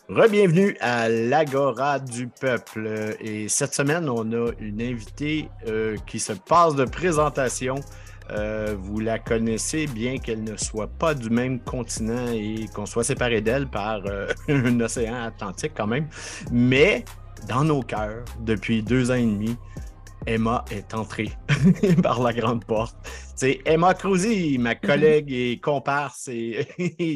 Re-bienvenue à l'Agora du Peuple. Et cette semaine, on a une invitée qui se passe de présentation. Vous la connaissez, bien qu'elle ne soit pas du même continent et qu'on soit séparés d'elle par un océan Atlantique quand même. Mais dans nos cœurs, depuis 2 ans et demi, Emma est entrée par la grande porte. C'est Emma Crozy, ma collègue et comparse et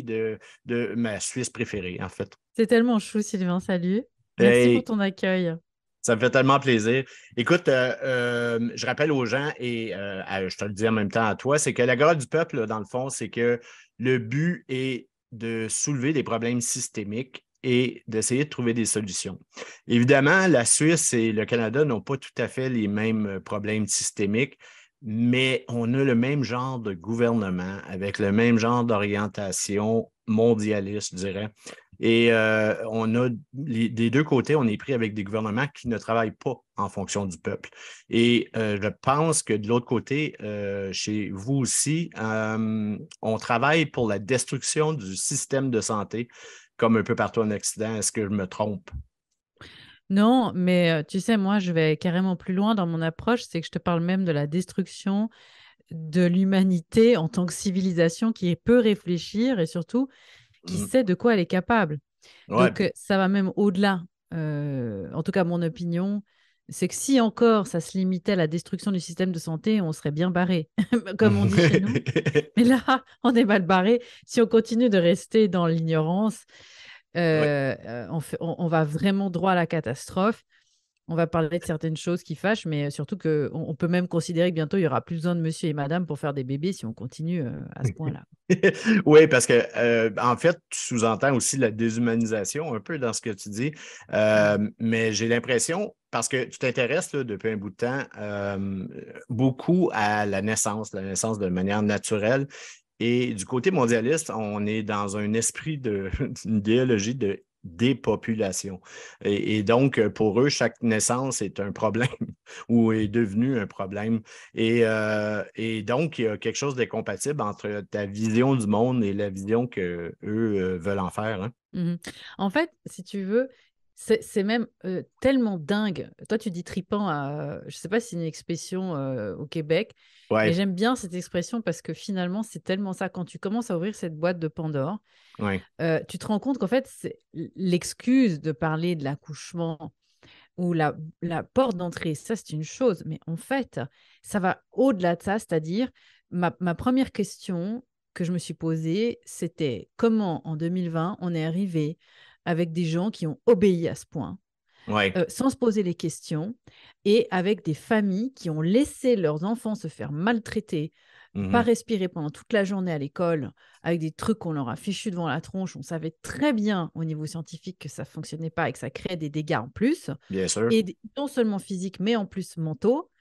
de ma Suisse préférée, en fait. C'est tellement chou, Sylvain. Salut. Merci pour Et ton accueil. ça me fait tellement plaisir. Écoute, je rappelle aux gens et je te le dis en même temps à toi, c'est que la Gare du Peuple, là, dans le fond, c'est que le but est de soulever des problèmes systémiques et d'essayer de trouver des solutions. Évidemment, la Suisse et le Canada n'ont pas tout à fait les mêmes problèmes systémiques, mais on a le même genre de gouvernement avec le même genre d'orientation mondialiste, je dirais. Et on a des deux côtés, on est pris avec des gouvernements qui ne travaillent pas en fonction du peuple. Et je pense que de l'autre côté, chez vous aussi, on travaille pour la destruction du système de santé, comme un peu partout en Occident. Est-ce que je me trompe? Non, mais tu sais, moi, je vais carrément plus loin dans mon approche. C'est que je te parle même de la destruction de l'humanité en tant que civilisation qui peut réfléchir et surtout qui Mm. sait de quoi elle est capable. Ouais. Donc, ça va même au-delà. En tout cas, mon opinion, c'est que si encore ça se limitait à la destruction du système de santé, on serait bien barré, comme on dit chez nous. Mais là, on est mal barré. Si on continue de rester dans l'ignorance, Oui. on va vraiment droit à la catastrophe. On va parler de certaines choses qui fâchent, mais surtout qu'on peut même considérer que bientôt, il n'y aura plus besoin de monsieur et madame pour faire des bébés si on continue à ce point-là. Oui, parce que en fait, tu sous-entends aussi la déshumanisation un peu dans ce que tu dis. Mhm. Mais j'ai l'impression, parce que tu t'intéresses là, depuis un bout de temps beaucoup à la naissance de manière naturelle. Et du côté mondialiste, on est dans un esprit d'une idéologie de dépopulation. Et donc, pour eux, chaque naissance est un problème ou est devenu un problème. Et donc, il y a quelque chose d'incompatible entre ta vision du monde et la vision qu'eux veulent en faire. Hein. Mhm. En fait, si tu veux, c'est même tellement dingue. Toi, tu dis tripant je sais pas si c'est une expression au Québec, mais Ouais, j'aime bien cette expression parce que finalement, c'est tellement ça. Quand tu commences à ouvrir cette boîte de Pandore, ouais. tu te rends compte qu'en fait, c'est l'excuse de parler de l'accouchement ou la porte d'entrée, ça, c'est une chose. Mais en fait, ça va au-delà de ça, c'est-à-dire, ma première question que je me suis posée, c'était comment en 2020, on est arrivé avec des gens qui ont obéi à ce point, Ouais. sans se poser les questions, et avec des familles qui ont laissé leurs enfants se faire maltraiter, pas Mhm. respirer pendant toute la journée à l'école, avec des trucs qu'on leur a fichus devant la tronche. On savait très bien au niveau scientifique que ça ne fonctionnait pas et que ça créait des dégâts en plus, Bien sûr. et non seulement physiques, mais en plus mentaux.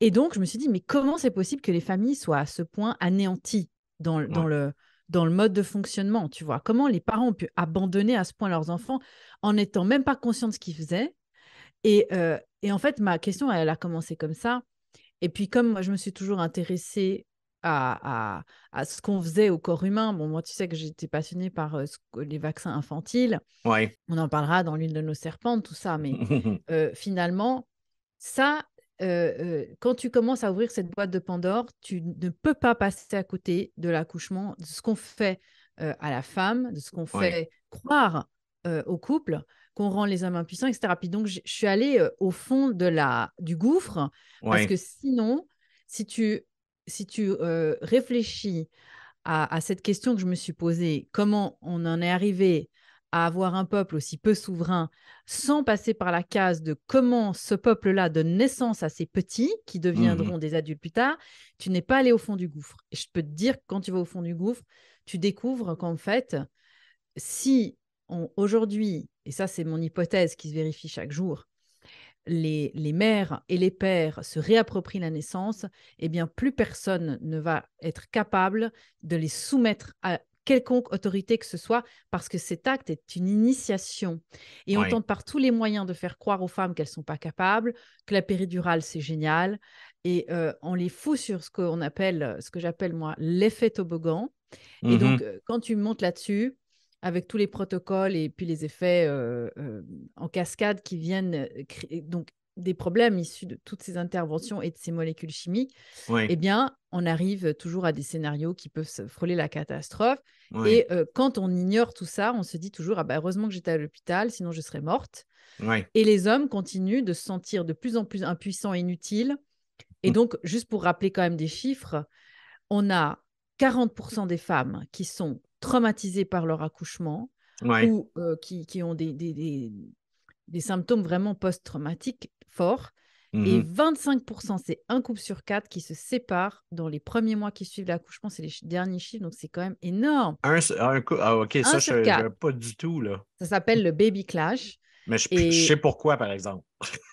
Et donc, je me suis dit, mais comment c'est possible que les familles soient à ce point anéanties dans, Ouais. dans le, dans le mode de fonctionnement, tu vois? Comment les parents ont pu abandonner à ce point leurs enfants en n'étant même pas conscients de ce qu'ils faisaient? Et en fait, ma question, elle a commencé comme ça. Et puis, comme moi, je me suis toujours intéressée à ce qu'on faisait au corps humain, bon, moi, tu sais que j'étais passionnée par les vaccins infantiles. Ouais. On en parlera dans l'huile de nos serpentes, tout ça. Mais finalement, ça, quand tu commences à ouvrir cette boîte de Pandore, tu ne peux pas passer à côté de l'accouchement, de ce qu'on fait à la femme, de ce qu'on Ouais. fait croire au couple, qu'on rend les hommes impuissants, etc. Puis donc, je suis allée au fond du gouffre, parce Ouais. que sinon, si tu, si tu réfléchis à cette question que je me suis posée, comment on en est arrivé à avoir un peuple aussi peu souverain sans passer par la case de comment ce peuple-là donne naissance à ces petits qui Mhm. deviendront des adultes plus tard, tu n'es pas allé au fond du gouffre. Et je peux te dire que quand tu vas au fond du gouffre, tu découvres qu'en fait, si aujourd'hui, et ça c'est mon hypothèse qui se vérifie chaque jour, les mères et les pères se réapproprient la naissance, eh bien, plus personne ne va être capable de les soumettre à quelconque autorité que ce soit, parce que cet acte est une initiation. Et on Ouais. tente par tous les moyens de faire croire aux femmes qu'elles ne sont pas capables, que la péridurale, c'est génial. Et on les fout sur ce que j'appelle moi l'effet toboggan. Et donc, Mhm. quand tu montes là-dessus, avec tous les protocoles et puis les effets en cascade qui viennent créer donc des problèmes issus de toutes ces interventions et de ces molécules chimiques, Ouais. eh bien, on arrive toujours à des scénarios qui peuvent se frôler la catastrophe. Ouais. Et quand on ignore tout ça, on se dit toujours, ah bah, heureusement que j'étais à l'hôpital, sinon je serais morte. Ouais. Et les hommes continuent de se sentir de plus en plus impuissants et inutiles. Et donc, juste pour rappeler quand même des chiffres, on a 40% des femmes qui sont traumatisées par leur accouchement Ouais. ou qui ont des symptômes vraiment post-traumatiques forts. Et Mhm. 25%, c'est un couple sur quatre qui se sépare dans les premiers mois qui suivent l'accouchement. C'est les derniers chiffres, donc c'est quand même énorme. Ah, OK, Un ça, sur je quatre. pas du tout, là. Ça s'appelle le baby clash. Mais je sais Et pourquoi, par exemple.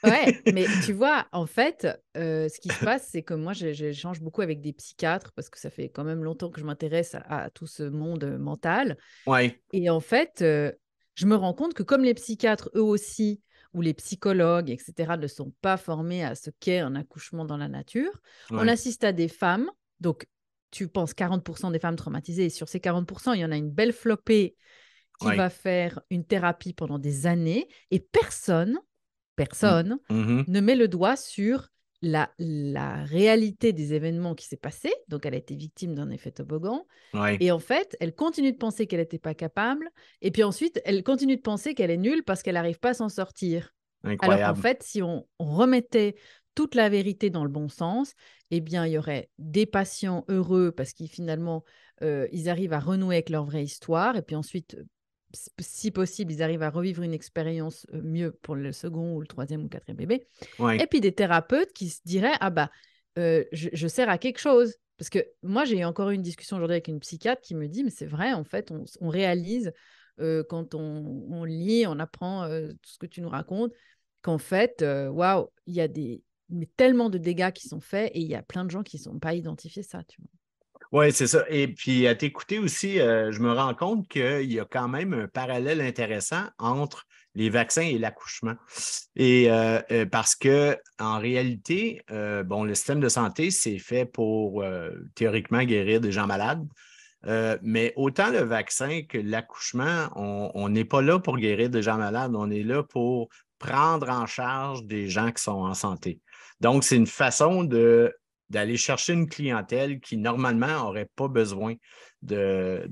ouais, mais tu vois, en fait, ce qui se passe, c'est que moi, j'échange beaucoup avec des psychiatres parce que ça fait quand même longtemps que je m'intéresse à tout ce monde mental. Ouais. Et en fait, je me rends compte que comme les psychiatres, eux aussi, ou les psychologues, etc., ne sont pas formés à ce qu'est un accouchement dans la nature, on Ouais. assiste à des femmes, donc tu penses 40% des femmes traumatisées, et sur ces 40%, il y en a une belle flopée qui Ouais. va faire une thérapie pendant des années, et Mm. personne Mhm. ne met le doigt sur la réalité des événements qui s'est passé. Donc, elle a été victime d'un effet toboggan. Ouais. Et en fait, elle continue de penser qu'elle n'était pas capable. Et puis ensuite, elle continue de penser qu'elle est nulle parce qu'elle n'arrive pas à s'en sortir. Alors qu'en Incroyable. fait, si on remettait toute la vérité dans le bon sens, eh bien, il y aurait des patients heureux parce qu'ils finalement, ils arrivent à renouer avec leur vraie histoire. Et puis ensuite, si possible, ils arrivent à revivre une expérience mieux pour le second ou le troisième ou le quatrième bébé. Ouais. Et puis des thérapeutes qui se diraient, ah bah, je sers à quelque chose. Parce que moi, j'ai encore eu une discussion aujourd'hui avec une psychiatre qui me dit, mais c'est vrai, en fait, on réalise quand on lit, on apprend tout ce que tu nous racontes, qu'en fait, waouh, il y a tellement de dégâts qui sont faits et il y a plein de gens qui ne sont pas identifiés ça, tu vois. Oui, c'est ça. Et puis, à t'écouter aussi, je me rends compte qu'il y a quand même un parallèle intéressant entre les vaccins et l'accouchement. Et parce que en réalité, bon, le système de santé, c'est fait pour théoriquement guérir des gens malades. Mais autant le vaccin que l'accouchement, on n'est pas là pour guérir des gens malades, on est là pour prendre en charge des gens qui sont en santé. Donc, c'est une façon d'aller chercher une clientèle qui, normalement, n'aurait pas besoin de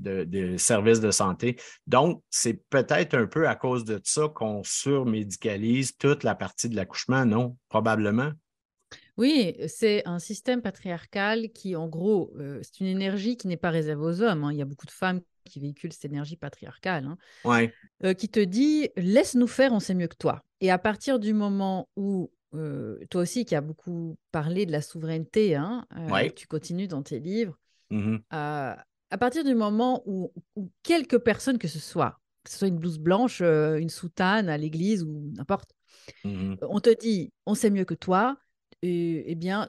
services de santé. Donc, c'est peut-être un peu à cause de ça qu'on surmédicalise toute la partie de l'accouchement, non? Probablement. Oui, c'est un système patriarcal qui, en gros, c'est une énergie qui n'est pas réservée aux hommes, hein. Il y a beaucoup de femmes qui véhiculent cette énergie patriarcale, hein, Oui, qui te dit laisse-nous faire, on sait mieux que toi. Et à partir du moment où, toi aussi qui as beaucoup parlé de la souveraineté, hein, et oui. que tu continues dans tes livres, Mhm, à partir du moment où quelques personnes que ce soit une blouse blanche, une soutane à l'église ou n'importe, mhm. on te dit on sait mieux que toi, eh bien,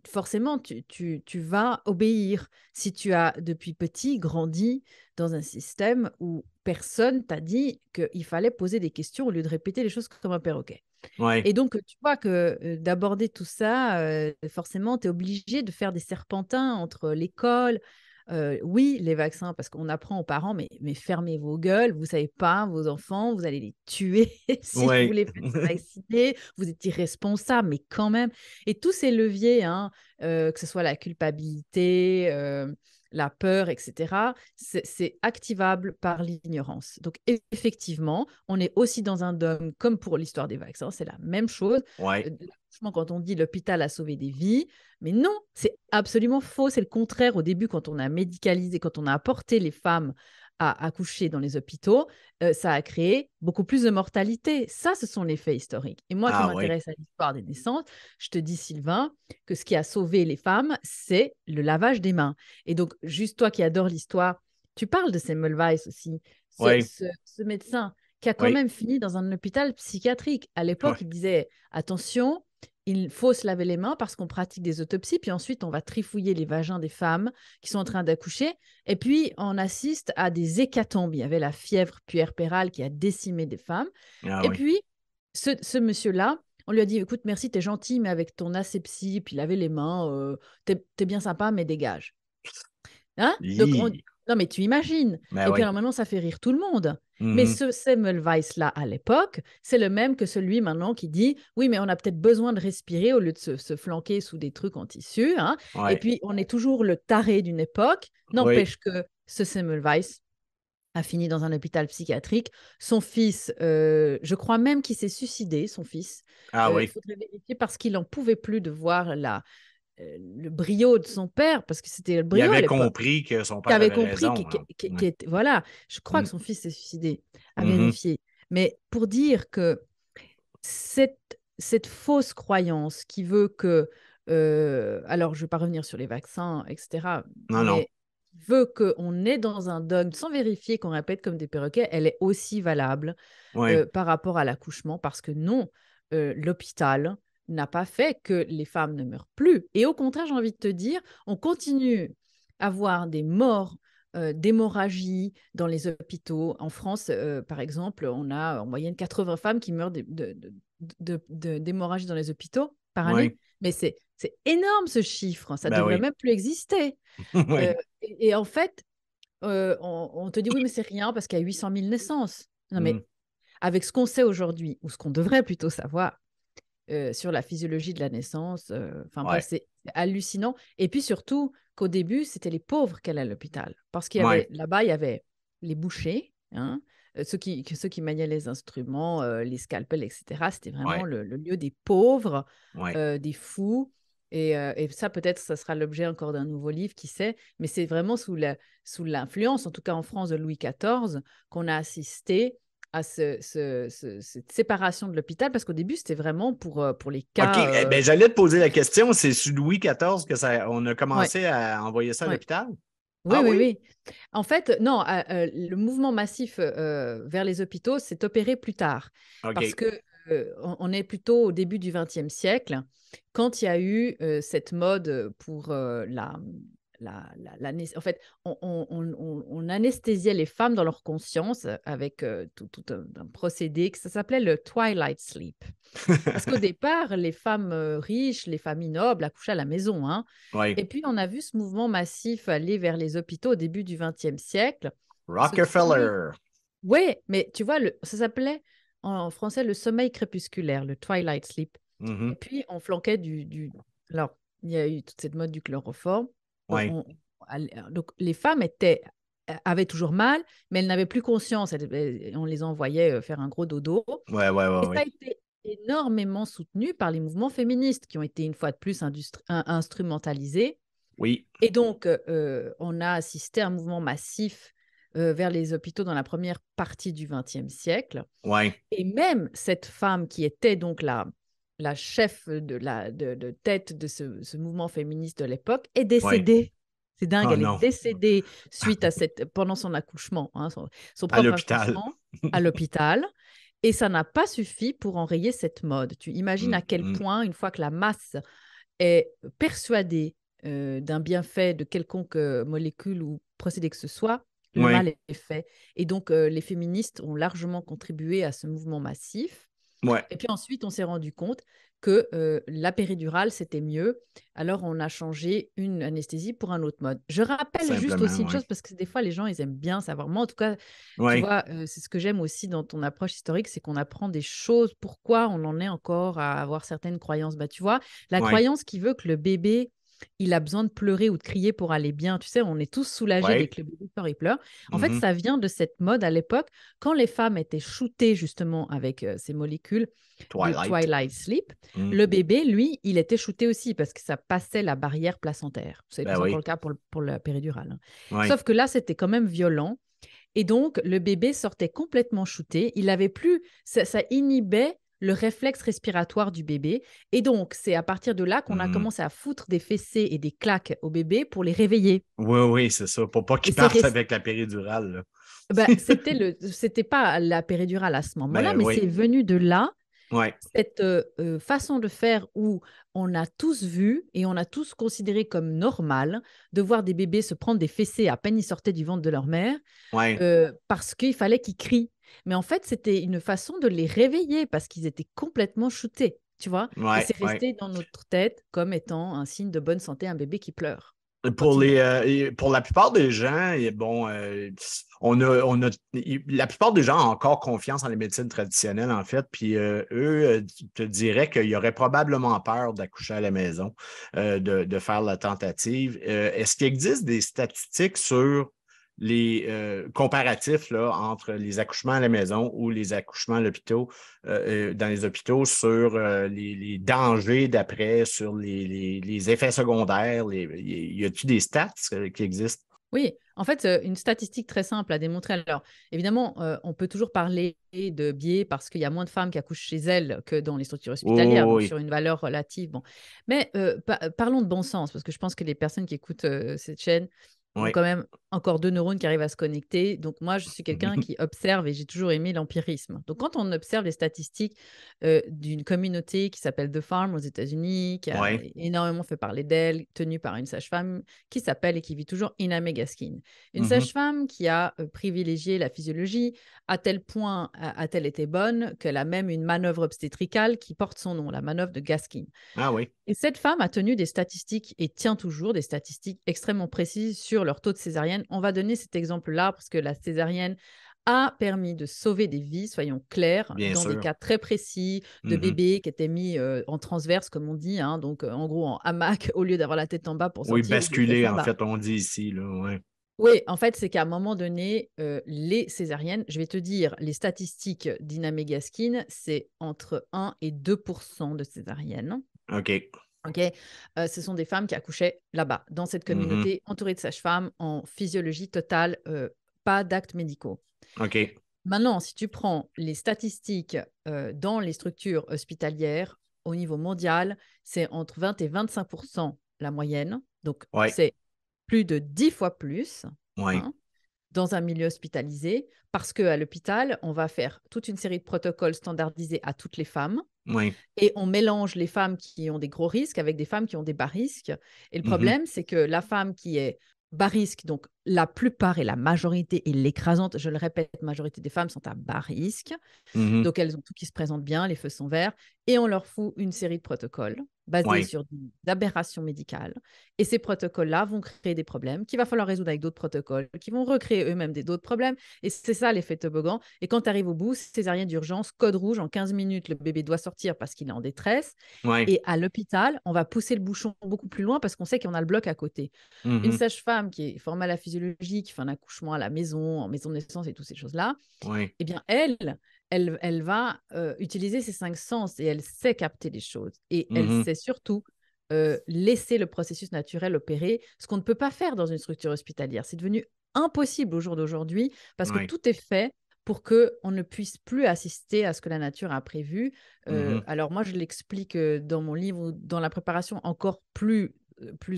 forcément, tu vas obéir. Si tu as depuis petit grandi dans un système où personne t'a dit qu'il fallait poser des questions au lieu de répéter les choses comme un perroquet. Oui, Et donc, tu vois que d'aborder tout ça, forcément, tu es obligé de faire des serpentins entre l'école, oui, les vaccins, parce qu'on apprend aux parents, mais fermez vos gueules, vous ne savez pas, vos enfants, vous allez les tuer si vous oui. les faites vacciner, vous êtes irresponsable, mais quand même. Et tous ces leviers, hein, que ce soit la culpabilité, la peur, etc., c'est activable par l'ignorance. Donc, effectivement, on est aussi dans un dogme, comme pour l'histoire des vaccins, c'est la même chose. Oui, L'accouchement, quand on dit l'hôpital a sauvé des vies, mais non, c'est absolument faux. C'est le contraire. Au début, quand on a médicalisé, quand on a apporté les femmes à accoucher dans les hôpitaux, ça a créé beaucoup plus de mortalité. Ça, ce sont les faits historiques. Et moi qui ah oui, m'intéresse à l'histoire des naissances, je te dis, Sylvain, que ce qui a sauvé les femmes, c'est le lavage des mains. Et donc, juste toi qui adores l'histoire, tu parles de Semmelweis aussi, oui, ce médecin qui a quand oui, même fini dans un hôpital psychiatrique. À l'époque, oui, il disait, attention, il faut se laver les mains parce qu'on pratique des autopsies, puis ensuite on va trifouiller les vagins des femmes qui sont en train d'accoucher, et puis on assiste à des hécatombes. Il y avait la fièvre puerpérale qui a décimé des femmes, Ah et oui. puis ce monsieur-là, on lui a dit, écoute, merci, t'es gentil, mais avec ton asepsie, puis laver les mains, t'es bien sympa, mais dégage. Hein? Donc, Hi. non, mais tu imagines. Ben Et puis oui. alors maintenant, ça fait rire tout le monde. Mais Mhm. ce Semmelweis-là, à l'époque, c'est le même que celui maintenant qui dit, oui, mais on a peut-être besoin de respirer au lieu de se flanquer sous des trucs en tissu. Hein? Et Ouais. puis, on est toujours le taré d'une époque. Oui. N'empêche que ce Semmelweis a fini dans un hôpital psychiatrique. Son fils, je crois même qu'il s'est suicidé, son fils. Ah Il oui. faudrait vérifier parce qu'il n'en pouvait plus de voir le brio de son père, parce que c'était le Il brio à avait l'époque, compris que son qui père avait avait compris raison, hein. Ouais. voilà, je crois que Mhm. son fils s'est suicidé, à Mhm. vérifier. Mais pour dire que cette fausse croyance qui veut que, alors je ne vais pas revenir sur les vaccins, etc., Non, non. mais veut qu'on est dans un dogme sans vérifier, qu'on répète comme des perroquets, elle est aussi valable Oui. par rapport à l'accouchement, parce que non, l'hôpital n'a pas fait que les femmes ne meurent plus. Et au contraire, j'ai envie de te dire, on continue à voir des morts d'hémorragie dans les hôpitaux. En France, par exemple, on a en moyenne 80 femmes qui meurent d'hémorragie dans les hôpitaux par année. Oui. Mais c'est énorme ce chiffre, ça Ben devrait oui. même plus exister. Euh, Oui. et en fait, on te dit oui, mais c'est rien parce qu'il y a 800 000 naissances. Non, Mhm. mais avec ce qu'on sait aujourd'hui, ou ce qu'on devrait plutôt savoir sur la physiologie de la naissance, enfin bref, Ouais. c'est hallucinant. Et puis surtout qu'au début, c'était les pauvres qui allaient à l'hôpital. Parce qu'il y avait, Ouais. là-bas, il y avait les bouchers, hein, ceux qui maniaient les instruments, les scalpels, etc. C'était vraiment Ouais. le lieu des pauvres, Ouais. des fous. Et ça, peut-être, ça sera l'objet encore d'un nouveau livre, qui sait. Mais c'est vraiment sous l'influence, en tout cas en France, de Louis XIV, qu'on a assisté à cette séparation de l'hôpital, parce qu'au début, c'était vraiment pour les OK. cas. Eh ben, j'allais te poser la question. C'est sous Louis XIV que on a Ouais, commencé à envoyer ça à ouais. l'hôpital? Oui, Ah oui, oui? oui. En fait, non, le mouvement massif vers les hôpitaux s'est opéré plus tard, parce OK. que on est plutôt au début du XXe siècle, quand il y a eu cette mode pour en fait, on anesthésiait les femmes dans leur conscience avec tout un procédé que ça s'appelait le twilight sleep. Parce qu'au départ, les femmes riches, les familles nobles accouchaient à la maison, hein. Oui. Et puis, on a vu ce mouvement massif aller vers les hôpitaux au début du XXe siècle. Parce que tu sais, Rockefeller. oui, mais tu vois, ça s'appelait en français le sommeil crépusculaire, le twilight sleep. Et Mhm. puis, on flanquait Alors, il y a eu toute cette mode du chloroforme. Oui. Donc, les femmes avaient toujours mal, mais elles n'avaient plus conscience. On les envoyait faire un gros dodo. Ouais, ouais, ouais, Et ça a ouais. été énormément soutenu par les mouvements féministes qui ont été une fois de plus instrumentalisés. Oui. Et donc, on a assisté à un mouvement massif vers les hôpitaux dans la première partie du XXe siècle. Oui. Et même cette femme qui était donc la chef de tête de ce mouvement féministe de l'époque est Oui. décédée. C'est dingue, Oh elle est non. décédée pendant son accouchement, hein, son À propre l'hôpital. accouchement à l'hôpital. Et ça n'a pas suffi pour enrayer cette mode. Tu imagines à Mm, quel mm. point, une fois que la masse est persuadée d'un bienfait de quelconque molécule ou procédé que ce soit, le Oui. mal est fait. Et donc, les féministes ont largement contribué à ce mouvement massif. Ouais. Et puis ensuite, on s'est rendu compte que la péridurale, c'était mieux. Alors, on a changé une anesthésie pour un autre mode. Je rappelle juste aussi Simplement, une oui. chose, parce que des fois, les gens, ils aiment bien savoir. Moi, en tout cas, tu Oui. vois, c'est ce que j'aime aussi dans ton approche historique, c'est qu'on apprend des choses, pourquoi on en est encore à avoir certaines croyances. Bah, tu vois, la Oui. croyance qui veut que le bébé, il a besoin de pleurer ou de crier pour aller bien. Tu sais, on est tous soulagés dès Oui. que le bébé sort, il pleure. En fait, Mhm. ça vient de cette mode à l'époque, quand les femmes étaient shootées justement avec ces molécules de Twilight. Twilight Sleep. Mm. Le bébé, lui, il était shooté aussi parce que ça passait la barrière placentaire. C'est Ben encore le oui. cas pour la péridurale, hein. Oui. Sauf que là, c'était quand même violent. Et donc, le bébé sortait complètement shooté. Il avait plus, ça inhibait le réflexe respiratoire du bébé. Et donc, c'est à partir de là qu'on a Mm. commencé à foutre des fessées et des claques au bébé pour les réveiller. Oui, oui, c'est ça. Pour pas Et qu'ils c'est partent resté avec la péridurale, là. bah, c'était pas la péridurale à ce moment-là, Ben mais oui. c'est venu de là. Ouais. Cette façon de faire où on a tous vu et on a tous considéré comme normal de voir des bébés se prendre des fessées à peine ils sortaient du ventre de leur mère Ouais. parce qu'il fallait qu'ils crient. Mais en fait, c'était une façon de les réveiller parce qu'ils étaient complètement shootés, tu vois. Et Ouais. c'est Ouais. resté dans notre tête comme étant un signe de bonne santé, un bébé qui pleure quand Pour il naît. pour la plupart des gens, et bon, la plupart des gens ont encore confiance en les médecines traditionnelles, en fait, puis eux te diraient qu'ils auraient probablement peur d'accoucher à la maison, de faire la tentative. Est-ce qu'il existe des statistiques sur les comparatifs là, entre les accouchements à la maison ou les accouchements à l'hôpital, dans les hôpitaux sur les dangers d'après, sur les effets secondaires? Y a-t-il des stats qui existent? Oui, en fait, une statistique très simple à démontrer. Alors, évidemment, on peut toujours parler de biais parce qu'il y a moins de femmes qui accouchent chez elles que dans les structures hospitalières, Oh, donc oui, sur une valeur relative. Bon. Mais parlons de bon sens, parce que je pense que les personnes qui écoutent cette chaîne ont oui. quand même encore deux neurones qui arrivent à se connecter. Donc, moi, je suis quelqu'un qui observe et j'ai toujours aimé l'empirisme. Donc, quand on observe les statistiques d'une communauté qui s'appelle The Farm aux États-Unis, qui a Oui. énormément fait parler d'elle, tenue par une sage-femme qui s'appelle et qui vit toujours Ina Gaskin. Une Mhm. sage-femme qui a privilégié la physiologie à tel point a-t-elle été bonne qu'elle a même une manœuvre obstétricale qui porte son nom, la manœuvre de Gaskin. Ah oui. Et cette femme a tenu des statistiques et tient toujours des statistiques extrêmement précises sur leur taux de césarienne. On va donner cet exemple-là parce que la césarienne a permis de sauver des vies, soyons clairs, Bien dans des sûr. cas très précis de Mhm. bébés qui étaient mis en transverse, comme on dit, hein, donc en gros en hamac, au lieu d'avoir la tête en bas pour Oui, sortir ou les fesses basculer, en en bas. fait, on dit ici, là, ouais. Oui, en fait, c'est qu'à un moment donné, les césariennes, je vais te dire, les statistiques d'Ina Gaskin, c'est entre 1 et 2% de césariennes. OK. Ok, ce sont des femmes qui accouchaient là-bas, dans cette Mhm. communauté, entourées de sages-femmes, en physiologie totale, pas d'actes médicaux. OK. Maintenant, si tu prends les statistiques dans les structures hospitalières au niveau mondial, c'est entre 20 et 25% la moyenne. Donc, Ouais. c'est plus de 10 fois plus, Ouais. hein, dans un milieu hospitalisé, parce qu'à l'hôpital, on va faire toute une série de protocoles standardisés à toutes les femmes Ouais. et on mélange les femmes qui ont des gros risques avec des femmes qui ont des bas risques. Et le Mhm. problème, c'est que la femme qui est bas risque, donc la plupart et la majorité et l'écrasante, je le répète, majorité des femmes sont à bas risque. Mhm. Donc, elles ont tout qui se présente bien, les feux sont verts, et on leur fout une série de protocoles basés Ouais. sur des aberrations médicales. Et ces protocoles-là vont créer des problèmes qu'il va falloir résoudre avec d'autres protocoles, qui vont recréer eux-mêmes d'autres problèmes. Et c'est ça l'effet toboggan. Et quand tu arrives au bout, césarienne d'urgence, code rouge, en 15 minutes, le bébé doit sortir parce qu'il est en détresse. Ouais. Et à l'hôpital, on va pousser le bouchon beaucoup plus loin parce qu'on sait qu'on a le bloc à côté. Une Mhm. sage-femme qui est formée à la physiologie, qui fait un accouchement à la maison, en maison de naissance et toutes ces choses-là, Ouais. eh bien, elle va utiliser ses cinq sens et elle sait capter les choses. Et elle Mhm. sait surtout laisser le processus naturel opérer, ce qu'on ne peut pas faire dans une structure hospitalière. C'est devenu impossible au jour d'aujourd'hui parce que Ouais. tout est fait pour qu'on ne puisse plus assister à ce que la nature a prévu. Mhm. Alors moi, je l'explique dans mon livre, dans la préparation encore plus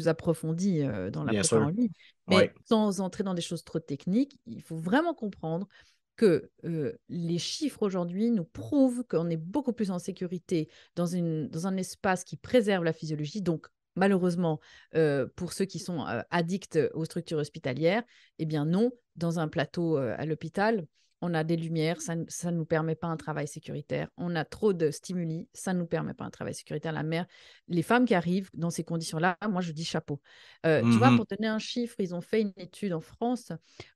approfondie dans la Bien prépa en sûr. ligne, Ouais. mais sans entrer dans des choses trop techniques, il faut vraiment comprendre que les chiffres aujourd'hui nous prouvent qu'on est beaucoup plus en sécurité dans un espace qui préserve la physiologie. Donc, malheureusement, pour ceux qui sont addicts aux structures hospitalières, eh bien non, dans un plateau à l'hôpital, on a des lumières, ça ne nous permet pas un travail sécuritaire. On a trop de stimuli, ça ne nous permet pas un travail sécuritaire. La mère, les femmes qui arrivent dans ces conditions-là, moi, je dis chapeau. Tu vois, Mhm. pour donner un chiffre, ils ont fait une étude en France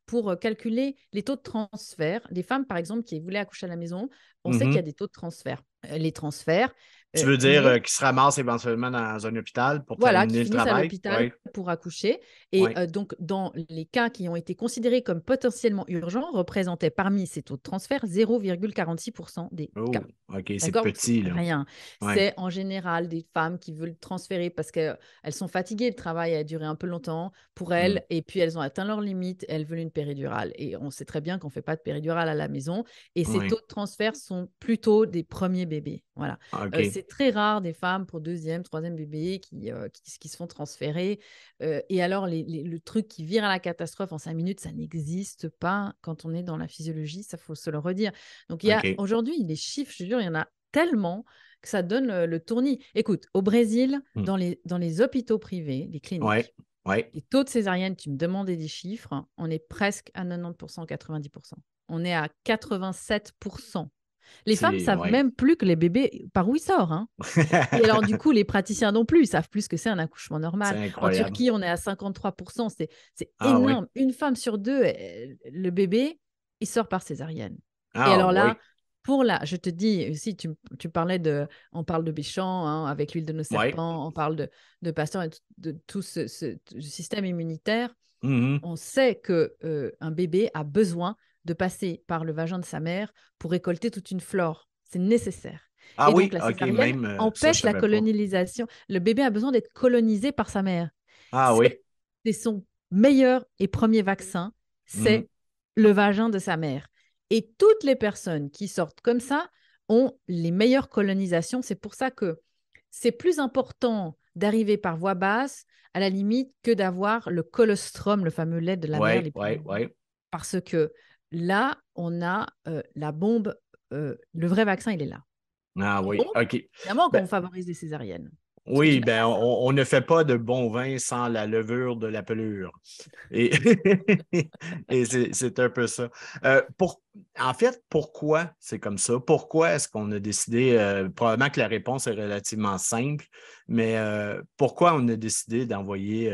pour calculer les taux de transfert. Des femmes, par exemple, qui voulaient accoucher à la maison, on sait qu'il y a Mhm. des taux de transfert. Les transferts, Tu veux dire mais qu'ils se ramassent éventuellement dans un hôpital pour voilà, qui terminer le finissent à travail? l'hôpital Oui. pour accoucher. Et Oui. donc, dans les cas qui ont été considérés comme potentiellement urgents, représentaient parmi ces taux de transfert 0,46% des cas. Oh, OK, c'est D'accord? Donc, c'est petit, là. rien. Oui. C'est en général des femmes qui veulent transférer parce qu'elles sont fatiguées, le travail a duré un peu longtemps pour Mm. elles, et puis elles ont atteint leurs limites, elles veulent une péridurale. Et on sait très bien qu'on ne fait pas de péridurale à la maison. Et ces Oui. taux de transfert sont plutôt des premiers bébés. Voilà. OK. C'est très rare des femmes pour deuxième, troisième bébé qui se font transférer. Et alors, le truc qui vire à la catastrophe en 5 minutes, ça n'existe pas quand on est dans la physiologie, ça faut se le redire. Donc, il y a OK. aujourd'hui, les chiffres, je te jure, il y en a tellement que ça donne le tournis. Écoute, au Brésil, Hmm. dans les hôpitaux privés, les Ouais, cliniques, ouais. les taux de césarienne, tu me demandais des chiffres, hein, on est presque à 90%, 90%. On est à 87%. Les femmes C'est, savent ouais. même plus que les bébés, par où ils sortent. Hein. Et alors, du coup, les praticiens non plus, ils savent plus ce que c'est un accouchement C'est normal. En incroyable. Turquie, on est à 53%. C'est Ah oui. énorme. Une femme sur deux, le bébé, il sort par césarienne. Et Ah alors là, oui. je te dis aussi, tu parlais on parle de Béchamp hein, avec l'huile de nos Ouais. serpents, on parle de Pasteur et de tout ce système immunitaire. Mhm. On sait que un bébé a besoin de passer par le vagin de sa mère pour récolter toute une flore. C'est nécessaire. Ah Et donc, oui, la OK, césarienne même ça, je empêche la savais pas. colonisation. Le bébé a besoin d'être colonisé par sa mère. Ah oui. C'est son meilleur et premier vaccin, Mhm. c'est le vagin de sa mère. Et toutes les personnes qui sortent comme ça ont les meilleures colonisations. C'est pour ça que c'est plus important d'arriver par voie basse, à la limite, que d'avoir le colostrum, le fameux lait de la mère, Ouais, les ouais, péridurales. ouais. Parce que là, on a la bombe, le vrai vaccin, il est là. Ah Et oui, donc, OK. évidemment Ben, qu'on favorise les césariennes. Parce que tu oui, n'aimes ben, pas ça. on ne fait pas de bon vin sans la levure de la pelure. Et, et c'est un peu ça. En fait, pourquoi c'est comme ça? Pourquoi est-ce qu'on a décidé, probablement que la réponse est relativement simple, mais pourquoi on a décidé d'envoyer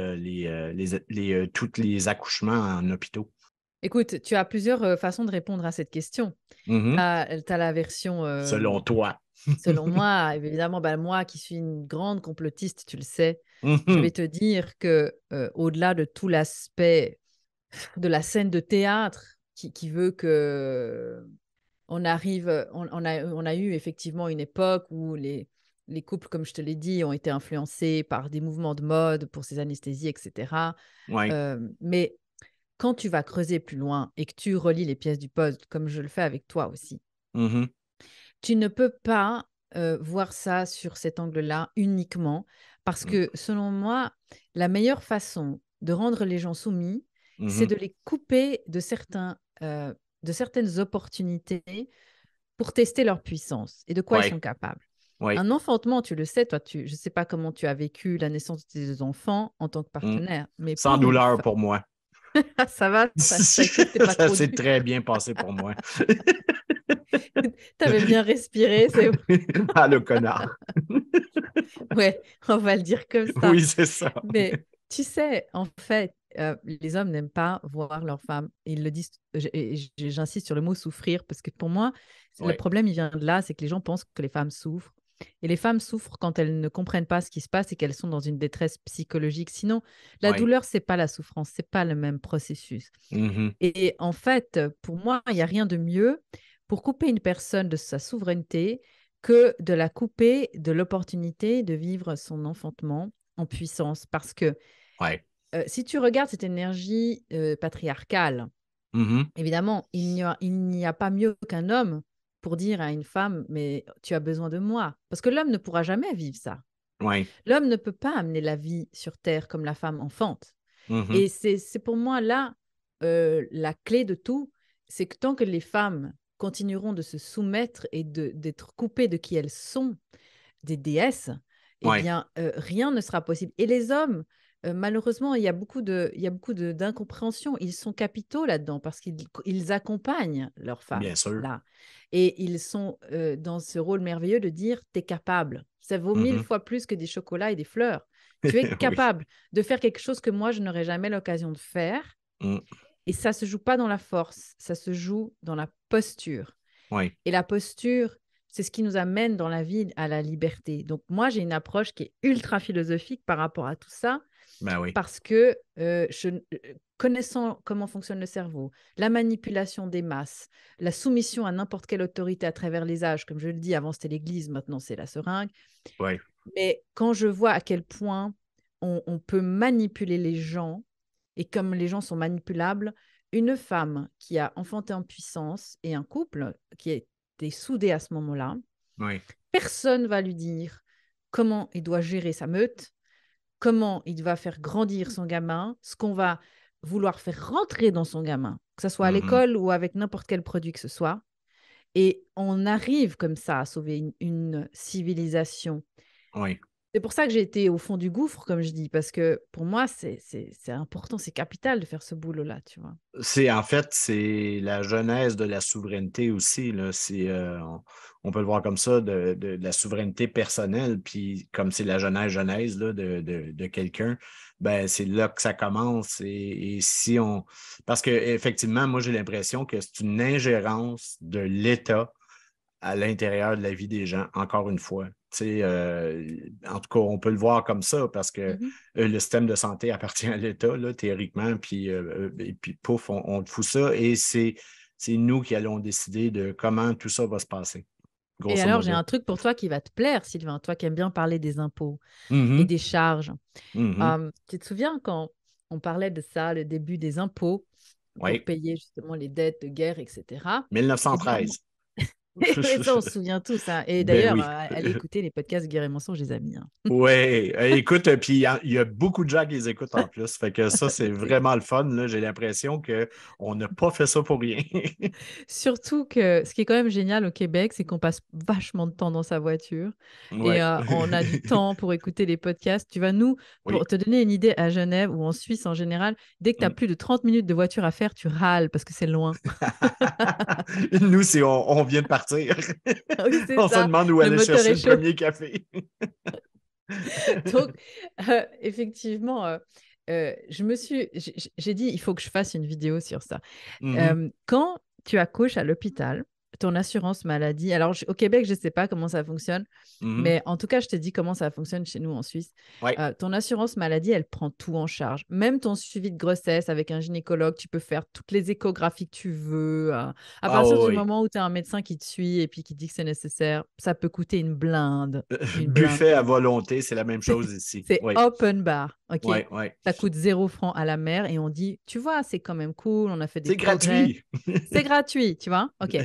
tous les accouchements en hôpitaux? Écoute, tu as plusieurs façons de répondre à cette question. Tu Mhm. as, la version, Selon toi. selon moi, évidemment, bah, moi qui suis une grande complotiste, tu le sais, je vais Mhm. te dire que au-delà de tout l'aspect de la scène de théâtre qui veut que on arrive, on a eu effectivement une époque où les couples, comme je te l'ai dit, ont été influencés par des mouvements de mode pour ces anesthésies, etc. Oui. Mais quand tu vas creuser plus loin et que tu relis les pièces du puzzle, comme je le fais avec toi aussi, Mhm. tu ne peux pas voir ça sur cet angle-là uniquement parce que, selon moi, la meilleure façon de rendre les gens soumis, c'est Mhm. de les couper de certaines opportunités pour tester leur puissance et de quoi ils Oui. sont capables. Oui. Un enfantement, tu le sais, toi, je ne sais pas comment tu as vécu la naissance de tes deux enfants en tant que Mm. partenaire, mais Sans pour une douleur femme, pour moi. ça va, ça a été, c'était pas Ça trop s'est dur. très bien passé pour moi. Tu avais bien respiré, c'est Ah, le connard. ouais, on va le dire comme ça. Oui, c'est ça. Mais tu sais, en fait, les hommes n'aiment pas voir leurs femmes. Ils le disent, j'insiste sur le mot souffrir, parce que pour moi, le Oui, problème, il vient de là, c'est que les gens pensent que les femmes souffrent. Et les femmes souffrent quand elles ne comprennent pas ce qui se passe et qu'elles sont dans une détresse psychologique. Sinon, la oui. douleur, c'est pas la souffrance, c'est pas le même processus. Mhm. Et en fait, pour moi, il n'y a rien de mieux pour couper une personne de sa souveraineté que de la couper de l'opportunité de vivre son enfantement en puissance. Parce que Oui. si tu regardes cette énergie patriarcale, Mhm. évidemment, il n'y a pas mieux qu'un homme pour dire à une femme, mais tu as besoin de moi. Parce que l'homme ne pourra jamais vivre ça. Oui. L'homme ne peut pas amener la vie sur Terre comme la femme enfante. Mhm. Et c'est pour moi là la clé de tout, c'est que tant que les femmes continueront de se soumettre et d'être coupées de qui elles sont, des déesses, eh Oui. bien, rien ne sera possible. Et les hommes, malheureusement, il y a beaucoup d'incompréhension. Ils sont capitaux là-dedans parce qu'ils accompagnent leurs femmes Bien sûr. là. Et ils sont dans ce rôle merveilleux de dire, t'es capable. Ça vaut mille Mhm. fois plus que des chocolats et des fleurs. Tu es Oui. capable de faire quelque chose que moi, je n'aurais jamais l'occasion de faire. Mm. Et ça se joue pas dans la force, ça se joue dans la posture. Oui. Et la posture, c'est ce qui nous amène dans la vie à la liberté. Donc moi, j'ai une approche qui est ultra philosophique par rapport à tout ça, Ben oui. parce que connaissant comment fonctionne le cerveau, la manipulation des masses, la soumission à n'importe quelle autorité à travers les âges, comme je le dis, avant c'était l'Église, maintenant c'est la seringue. Oui. Mais quand je vois à quel point on peut manipuler les gens, et comme les gens sont manipulables, une femme qui a enfanté en puissance et un couple qui a été soudé à ce moment-là, Oui. personne va lui dire comment il doit gérer sa meute, comment il va faire grandir son gamin, ce qu'on va vouloir faire rentrer dans son gamin, que ce soit à Mhm. l'école ou avec n'importe quel produit que ce soit. Et on arrive comme ça à sauver une civilisation. Oui. C'est pour ça que j'ai été au fond du gouffre, comme je dis, parce que pour moi, c'est important, c'est capital de faire ce boulot-là, tu vois. En fait, c'est la genèse de la souveraineté aussi. Là. On peut le voir comme ça, de la souveraineté personnelle. Puis comme c'est la genèse là, de quelqu'un, ben, c'est là que ça commence. Et si on. Parce qu'effectivement, moi, j'ai l'impression que c'est une ingérence de l'État à l'intérieur de la vie des gens, encore une fois. En tout cas, on peut le voir comme ça parce que Mhm. le système de santé appartient à l'État, là, théoriquement, et puis pouf, on te fout ça et c'est nous qui allons décider de comment tout ça va se passer, Et grosso alors, j'ai modo. un truc pour toi qui va te plaire, Sylvain, toi qui aimes bien parler des impôts et Mhm, des charges. mhm. Tu te souviens quand on parlait de ça, le début des impôts pour Oui, payer justement les dettes de guerre, etc. Eh bien, 1913. et ça, on se souvient tous, hein. Et Ben d'ailleurs, oui. allez écouter les podcasts Guerre et mensonges, les amis, hein. Oui, écoute, puis il y a beaucoup de gens qui les écoutent en plus. Fait que ça, c'est C'est vraiment le fun. Là. J'ai l'impression qu'on n'a pas fait ça pour rien. Surtout que ce qui est quand même génial au Québec, c'est qu'on passe vachement de temps dans sa voiture et Ouais. on a du temps pour écouter les podcasts. Tu vas nous, Oui. pour te donner une idée, à Genève ou en Suisse en général, dès que tu as Mm. plus de 30 minutes de voiture à faire, tu râles parce que c'est loin. Nous, on vient de partir. Oui, c'est On se ça. demande où Le aller moteur chercher est le chaud. premier café. Donc, effectivement, j'ai dit, il faut que je fasse une vidéo sur ça. Mhm, Quand tu accouches à l'hôpital, ton assurance maladie, alors au Québec, je ne sais pas comment ça fonctionne, mhm. mais en tout cas, je te dis comment ça fonctionne chez nous en Suisse. Ouais. Ton assurance maladie, elle prend tout en charge. Même ton suivi de grossesse avec un gynécologue, tu peux faire toutes les échographies que tu veux. À Ah partir du oui. moment où tu as un médecin qui te suit et puis qui dit que c'est nécessaire, ça peut coûter une blinde. Une blinde Buffet à comme volonté, c'est la même chose ici. c'est Oui. open bar, OK? Oui, oui. Ça coûte 0 francs à la mère et on dit, tu vois, c'est quand même cool, on a fait des C'est progrès. gratuit. C'est gratuit, tu vois? OK.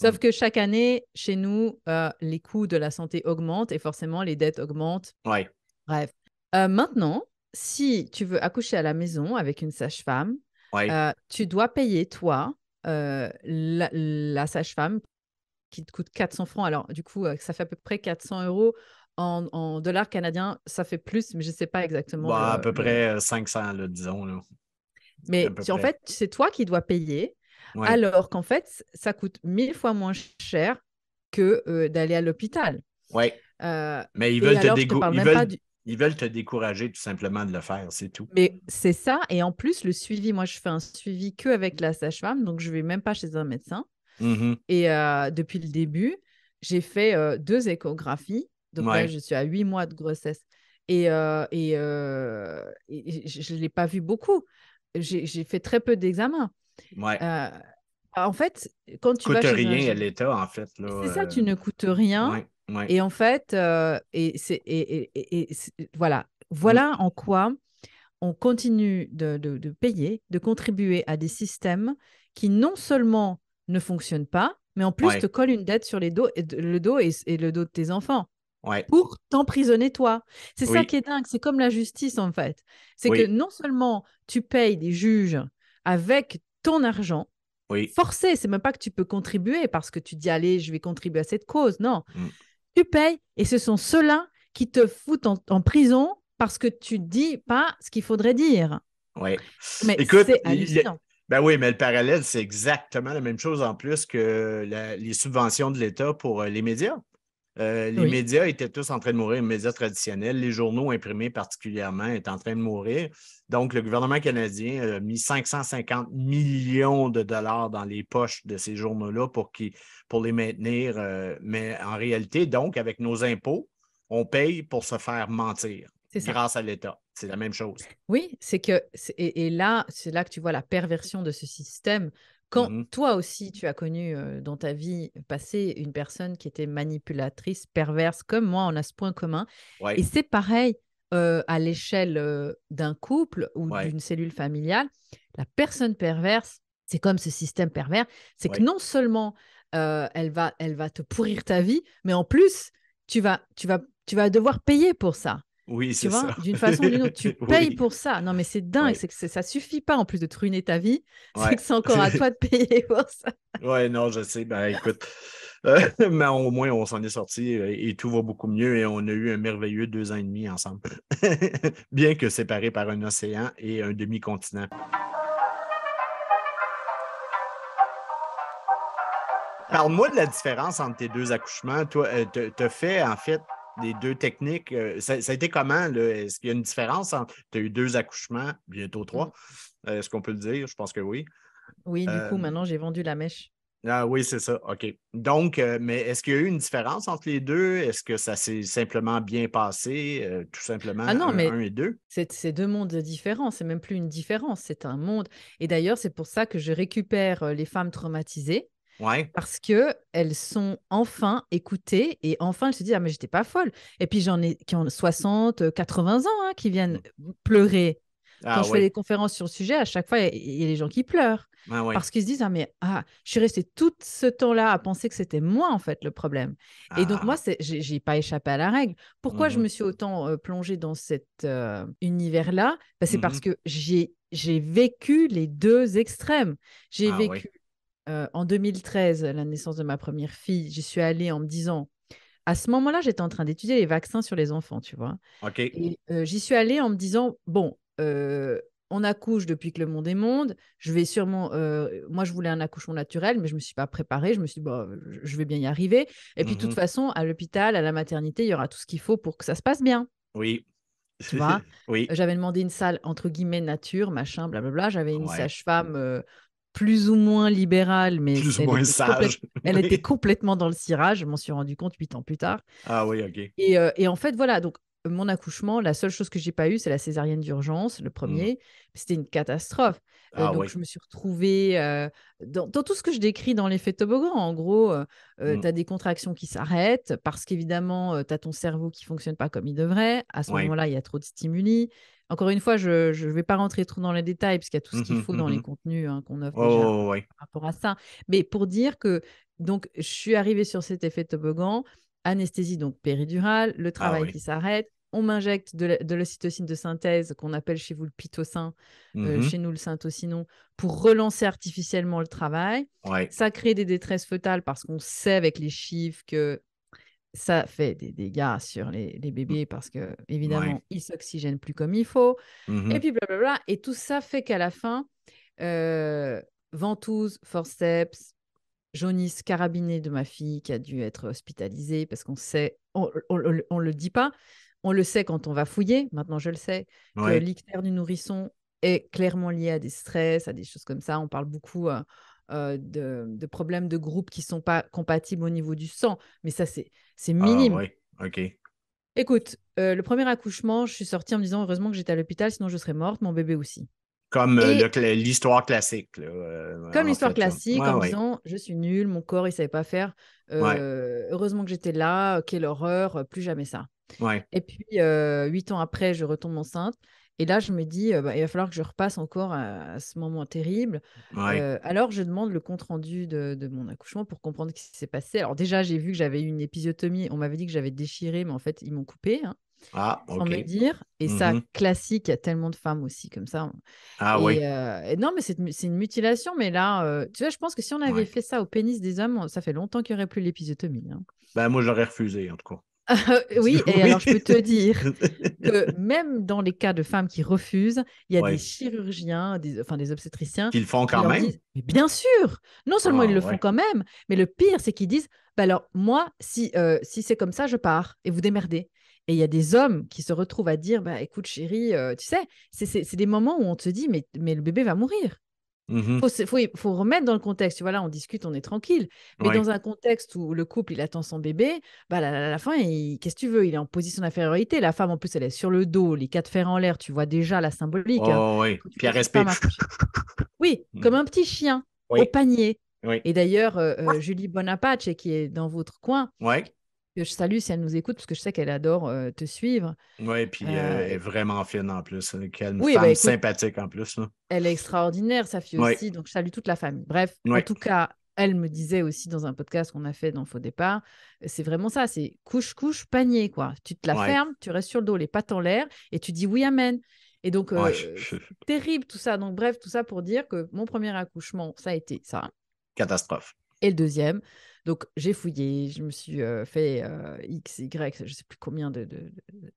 Sauf que chaque année, chez nous, les coûts de la santé augmentent et forcément, les dettes augmentent. Oui, Bref. Maintenant, si tu veux accoucher à la maison avec une sage-femme, oui. tu dois payer, toi, la sage-femme qui te coûte 400 francs. Alors, du coup, ça fait à peu près 400 euros en dollars canadiens. Ça fait plus, mais je ne sais pas exactement Bon, à peu près 500, là, disons. Là. À Mais peu en près. fait, c'est toi qui dois payer, Oui. alors qu'en fait, ça coûte 1000 fois moins cher que d'aller à l'hôpital. Oui. Euh, Mais et alors, je ne te parle même pas du... ils veulent te décourager tout simplement de le faire, c'est tout. Mais c'est ça. Et en plus, le suivi, moi, je fais un suivi que avec la sage-femme, donc je ne vais même pas chez un médecin. Mhm. Et depuis le début, j'ai fait 2 échographies. Donc là, Oui. je suis à 8 mois de grossesse. Et je ne l'ai pas vu beaucoup. J'ai fait très peu d'examens. Oui. Euh, En fait, quand tu vas Coûte chez un rien à gynécologue, l'État, en fait. Là, c'est ça, tu ne coûtes rien. oui, oui. Et en fait, voilà. Voilà en quoi on continue de payer, de contribuer à des systèmes qui non seulement ne fonctionnent pas, mais en plus te Oui, collent une dette sur les dos, le dos et le dos de tes enfants oui, pour t'emprisonner toi. C'est ça oui, qui est dingue. C'est comme la justice, en fait. C'est que oui, non seulement tu payes des juges avec ton argent, oui. forcé, c'est même pas que tu peux contribuer parce que tu dis, allez, je vais contribuer à cette cause. Non, Mm, tu payes et ce sont ceux-là qui te foutent en prison parce que tu dis pas ce qu'il faudrait dire. oui. Mais Écoute, c'est hallucinant. ben oui, mais le parallèle, c'est exactement la même chose en plus que les subventions de l'État pour les médias. Les Oui, médias étaient tous en train de mourir, les médias traditionnels, les journaux imprimés particulièrement étaient en train de mourir. Donc, le gouvernement canadien a mis 550 millions de dollars dans les poches de ces journaux-là pour les maintenir. Mais en réalité, donc, avec nos impôts, on paye pour se faire mentir c'est ça. grâce à l'État. C'est la même chose. Oui, c'est que et là, c'est là que tu vois la perversion de ce système. Quand Mhm. toi aussi, tu as connu dans ta vie passée une personne qui était manipulatrice, perverse, comme moi, on a ce point commun. Oui, Et c'est pareil à l'échelle d'un couple ou oui, d'une cellule familiale. La personne perverse, c'est comme ce système pervers, c'est que oui, non seulement elle va te pourrir ta vie, mais en plus, tu vas devoir payer pour ça. Oui, Tu c'est vois, ça. d'une façon ou d'une autre, tu payes Oui, pour ça. Non, mais c'est dingue, oui, c'est que ça suffit pas en plus de te ruiner ta vie, c'est ouais. que c'est encore à toi de payer pour ça. Ouais, non, je sais. Ben, écoute, mais au moins, on s'en est sorti et tout va beaucoup mieux et on a eu un merveilleux 2 ans et demi ensemble. Bien que séparés par un océan et un demi-continent. Parle-moi de la différence entre tes deux accouchements. Toi, tu as fait, en fait, les deux techniques. Ça a été comment, là? Est-ce qu'il y a une différence entre. Tu as eu 2 accouchements, bientôt Mm. 3. Est-ce qu'on peut le dire? Je pense que oui. Oui, du coup, Euh, maintenant, j'ai vendu la mèche. ah oui, c'est ça. OK. Donc, mais est-ce qu'il y a eu une différence entre les deux? Est-ce que ça s'est simplement bien passé, tout simplement, Ah non, un mais et deux? c'est deux mondes différents, c'est même plus une différence, c'est un monde. Et d'ailleurs, c'est pour ça que je récupère les femmes traumatisées Oui. parce que elles sont enfin écoutées et enfin elles se disent ah mais j'étais pas folle. Et puis j'en ai qui ont 60, 80 ans hein, qui viennent pleurer. Quand Ah je fais oui. des conférences sur le sujet, à chaque fois il y a des gens qui pleurent Ah oui. parce qu'ils se disent ah mais je suis restée tout ce temps-là à penser que c'était moi en fait le problème. Et donc moi Ah. j'ai pas échappé à la règle. Pourquoi je Mhm. me suis autant plongée dans cet univers-là? Ben, c'est parce Mhm. que j'ai vécu les deux extrêmes. J'ai Ah oui. vécu en 2013, la naissance de ma première fille, j'y suis allée en me disant, à ce moment-là, j'étais en train d'étudier les vaccins sur les enfants, tu vois. OK. Et j'y suis allée en me disant, bon, on accouche depuis que le monde est monde. Je vais sûrement, moi, je voulais un accouchement naturel, mais je ne me suis pas préparée. Je me suis dit, bon, je vais bien y arriver. Et puis, de toute Mhm. façon, à l'hôpital, à la maternité, il y aura tout ce qu'il faut pour que ça se passe bien. Oui. Tu vois, Oui. j'avais demandé une salle entre guillemets nature, machin, blablabla. J'avais une Ouais. sage-femme plus ou moins libérale, mais Plus ou moins sage. elle était Oui. complètement dans le cirage. Je m'en suis rendu compte 8 ans plus tard. Ah oui, OK. Et en fait, voilà, donc mon accouchement, la seule chose que j'ai pas eue, c'est la césarienne d'urgence, le Hmm. premier. C'était une catastrophe. Ah Donc, oui. je me suis retrouvée dans tout ce que je décris dans l'effet toboggan. En gros, Hmm. tu as des contractions qui s'arrêtent parce qu'évidemment, tu as ton cerveau qui fonctionne pas comme il devrait. À ce Oui. moment-là, il y a trop de stimuli. Encore une fois, je ne vais pas rentrer trop dans les détails parce qu'il y a tout ce qu'il Mhm, faut dans les mhm. contenus qu'on offre déjà Oh, oui. par rapport à ça. Mais pour dire que donc, je suis arrivée sur cet effet toboggan anesthésie donc péridurale, le Ah travail oui. qui s'arrête, on m'injecte de l'ocytocine de synthèse qu'on appelle chez vous le pitocin, Mhm. chez nous le syntocinon, pour relancer artificiellement le travail. Ouais. Ça crée des détresses fœtales parce qu'on sait avec les chiffres que ça fait des dégâts sur les bébés parce que Ouais. évidemment ils s'oxygènent plus comme il faut. Et Mhm. puis blablabla. Et tout ça fait qu'à la fin, euh, ventouse, forceps, jaunisse carabinée de ma fille qui a dû être hospitalisée parce qu'on sait, on le dit pas, on le sait quand on va fouiller, maintenant je le sais, que Ouais. l'ictère du nourrisson est clairement lié à des stress, à des choses comme ça. On parle beaucoup de problèmes de groupe qui ne sont pas compatibles au niveau du sang, mais ça, c'est Ah minime. oui. OK. Écoute, le premier accouchement, je suis sortie en me disant heureusement que j'étais à l'hôpital, sinon je serais morte, mon bébé aussi. Comme Et l'histoire classique, là, comme en l'histoire fait, là. classique, Ouais, en me ouais. disant je suis nulle, mon corps il savait pas faire. Ouais. Heureusement que j'étais là, quelle horreur, plus jamais ça. Ouais. Et puis 8 ans après, je retombe enceinte. Et là, je me dis, bah, il va falloir que je repasse encore à ce moment terrible. Ouais. Alors, je demande le compte rendu de mon accouchement pour comprendre ce qui s'est passé. Alors déjà, j'ai vu que j'avais eu une épisiotomie. On m'avait dit que j'avais déchiré, mais en fait, ils m'ont coupé, hein, Ah, sans me OK. dire. Et ça, Mhm. classique, il y a tellement de femmes aussi comme ça. Ah oui. Et non, mais c'est une mutilation. Mais là, tu vois, je pense que si on avait Ouais. fait ça au pénis des hommes, ça fait longtemps qu'il n'y aurait plus l'épisiotomie, hein. Ben, moi, j'aurais refusé, en tout cas. Oui, et Oui. alors je peux te dire que même dans les cas de femmes qui refusent, il y a des Ouais. chirurgiens, enfin des obstétriciens, Qu'ils le font qui quand leur même? disent, mais bien sûr, non seulement ils Ah le font ouais. quand même, mais le pire, c'est qu'ils disent, bah alors moi, si c'est comme ça, je pars et vous démerdez. Et il y a des hommes qui se retrouvent à dire, bah écoute chérie, tu sais, c'est des moments où on te dit, mais le bébé va mourir. Mhm. Faut remettre dans le contexte. Tu vois, là, on discute, on est tranquille. Mais Ouais. dans un contexte où le couple, il attend son bébé, bah, à la fin, qu'est-ce que tu veux? Il est en position d'infériorité. La femme, en plus, elle est sur le dos, les quatre fers en l'air. Tu vois déjà la symbolique, hein. Oh, oui. Quand tu Puis elle laisses une respire. femme accoucher. Oui, comme un petit chien au Oui. panier. Oui. Et d'ailleurs, Julie Bonaparte, qui est dans votre coin, Oui. que je salue si elle nous écoute, parce que je sais qu'elle adore te suivre. Oui, puis elle est Euh, vraiment fine en plus. Quelle oui, bah femme écoute, sympathique en plus, là. elle est extraordinaire, sa fille Oui. aussi, donc je salue toute la famille. Bref, en Oui. tout cas, elle me disait aussi dans un podcast qu'on a fait dans Faux Départ, c'est vraiment ça, c'est couche, couche, panier, quoi. Tu te la Ouais, fermes, tu restes sur le dos, les pattes en l'air, et tu dis oui, amen. Et donc, ouais. c'est terrible tout ça. Donc, bref, tout ça pour dire que mon premier accouchement, ça a été ça. Catastrophe. Et le deuxième, donc j'ai fouillé, je me suis fait X, Y, je ne sais plus combien de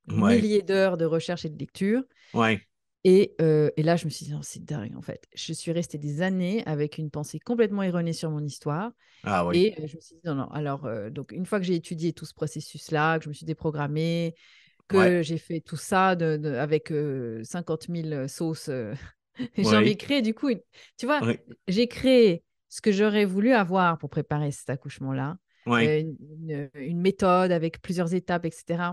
Ouais, milliers d'heures de recherche et de lecture. ouais. Et là, je me suis dit, non, c'est dingue, en fait. Je suis restée des années avec une pensée complètement erronée sur mon histoire. Ah oui. Et je me suis dit, non, non. Alors, donc, une fois que j'ai étudié tout ce processus-là, que je me suis déprogrammée, Ouais, que j'ai fait tout ça avec 50 000 sauces, j'ai envie oui, de créer, du coup, tu vois, oui, j'ai créé ce que j'aurais voulu avoir pour préparer cet accouchement-là, oui. une méthode avec plusieurs étapes, etc.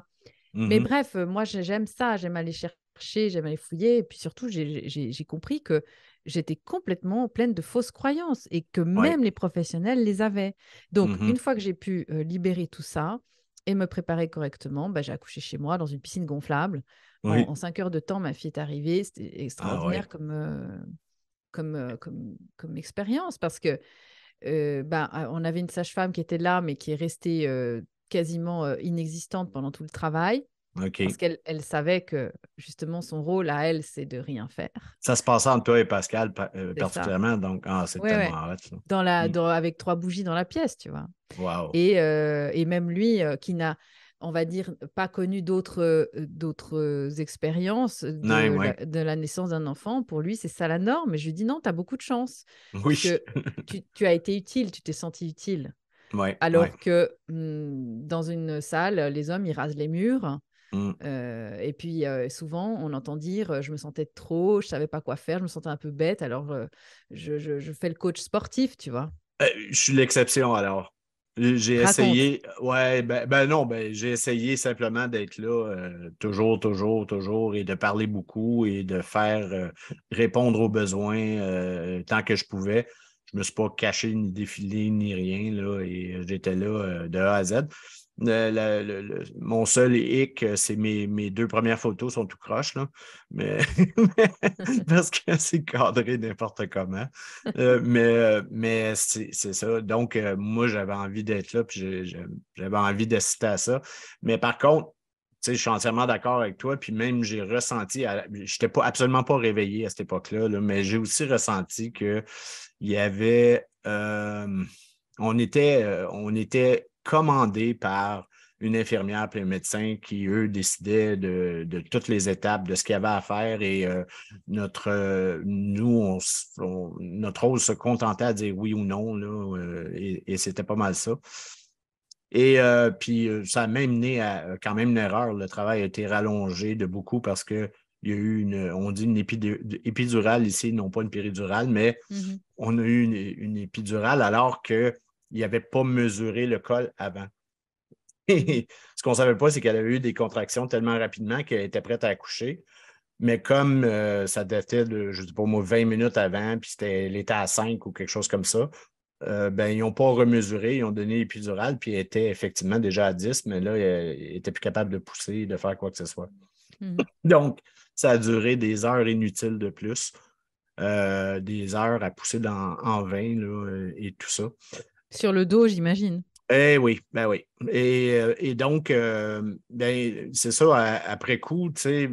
Mais Mhm. bref, moi, j'aime ça, j'aime aller chercher, j'aime aller fouiller. Et puis surtout, j'ai compris que j'étais complètement pleine de fausses croyances et que Ouais. même les professionnels les avaient. Donc, une Mhm. fois que j'ai pu libérer tout ça et me préparer correctement, bah, j'ai accouché chez moi dans une piscine gonflable. Oui. En 5 heures de temps, ma fille est arrivée. C'était Ah oui. extraordinaire comme expérience parce que on avait une sage-femme qui était là, mais qui est restée quasiment inexistante pendant tout le travail parce OK. qu'elle savait que justement son rôle à elle, c'est de rien faire. Ça se passait entre toi et Pascal C'est ça. particulièrement, donc c'est Ouais, ouais. tellement hot, ça. Mm. Avec 3 bougies dans la pièce, tu vois. Wow. Et même lui, qui n'a, on va dire, pas connu d'autres expériences Ouais, ouais. de la naissance d'un enfant, pour lui, c'est ça la norme. Et je lui dis non, tu as beaucoup de chance, Oui. puisque tu as été utile, tu t'es senti utile. Ouais, ouais. Alors que dans une salle, les hommes, ils rasent les murs. Mm. Et puis, souvent, on entend dire je me sentais trop, je savais pas quoi faire, je me sentais un peu bête, alors je fais le coach sportif, tu vois. Je suis l'exception alors. J'ai Raconte. essayé, ouais, ben non, ben j'ai essayé simplement d'être là toujours, toujours, toujours et de parler beaucoup et de faire répondre aux besoins tant que je pouvais. Je me suis pas caché ni défilé ni rien là et j'étais là de A à Z. Mon seul hic, c'est mes deux premières photos sont tout croches, là. Mais, parce que c'est cadré n'importe comment. Mais c'est ça. Donc, moi, j'avais envie d'être là, puis j'avais envie d'assister à ça. Mais par contre, tu sais, je suis entièrement d'accord avec toi, puis même j'ai ressenti, je n'étais pas, absolument pas réveillé à cette époque-là, là, mais j'ai aussi ressenti qu'il y avait, on était commandé par une infirmière et un médecin qui, eux, décidaient de toutes les étapes de ce qu'il y avait à faire et nous, notre rôle se contentait à dire oui ou non, là, et c'était pas mal ça. Et puis, ça a même mené à quand même une erreur. Le travail a été rallongé de beaucoup parce que il y a eu on dit une épidurale ici, non pas une péridurale, mais Mhm. on a eu une épidurale alors qu'il n'avait pas mesuré le col avant. Et ce qu'on ne savait pas, c'est qu'elle avait eu des contractions tellement rapidement qu'elle était prête à accoucher. Mais comme ça datait de, je ne sais pas moi, 20 minutes avant, puis elle était à 5 ou quelque chose comme ça, ben, ils n'ont pas remesuré, ils ont donné l'épidurale, puis elle était effectivement déjà à 10, mais là, elle n'était plus capable de pousser, de faire quoi que ce soit. Mhm. Donc, ça a duré des heures inutiles de plus, des heures à pousser en vain là, et tout ça. Sur le dos, j'imagine. Eh oui, ben oui. Et donc, ben, c'est ça, après coup, tu sais,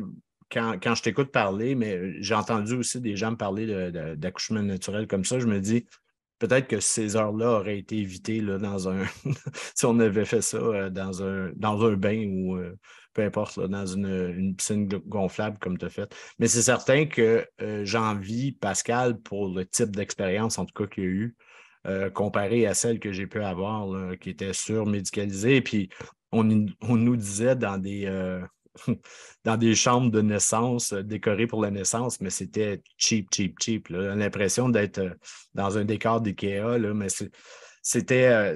quand je t'écoute parler, mais j'ai entendu aussi des gens me parler d'accouchement naturel comme ça, je me dis, peut-être que ces heures-là auraient été évitées là, si on avait fait ça dans un bain ou peu importe, là, dans une piscine gonflable comme tu as fait. Mais c'est certain que j'envie Pascal pour le type d'expérience, en tout cas, qu'il y a eu, comparé à celle que j'ai pu avoir, là, qui était surmédicalisée. Puis on nous disait dans des chambres de naissance décorées pour la naissance, mais c'était cheap, cheap, cheap. Là. L'impression d'être dans un décor d'IKEA, là, mais C'était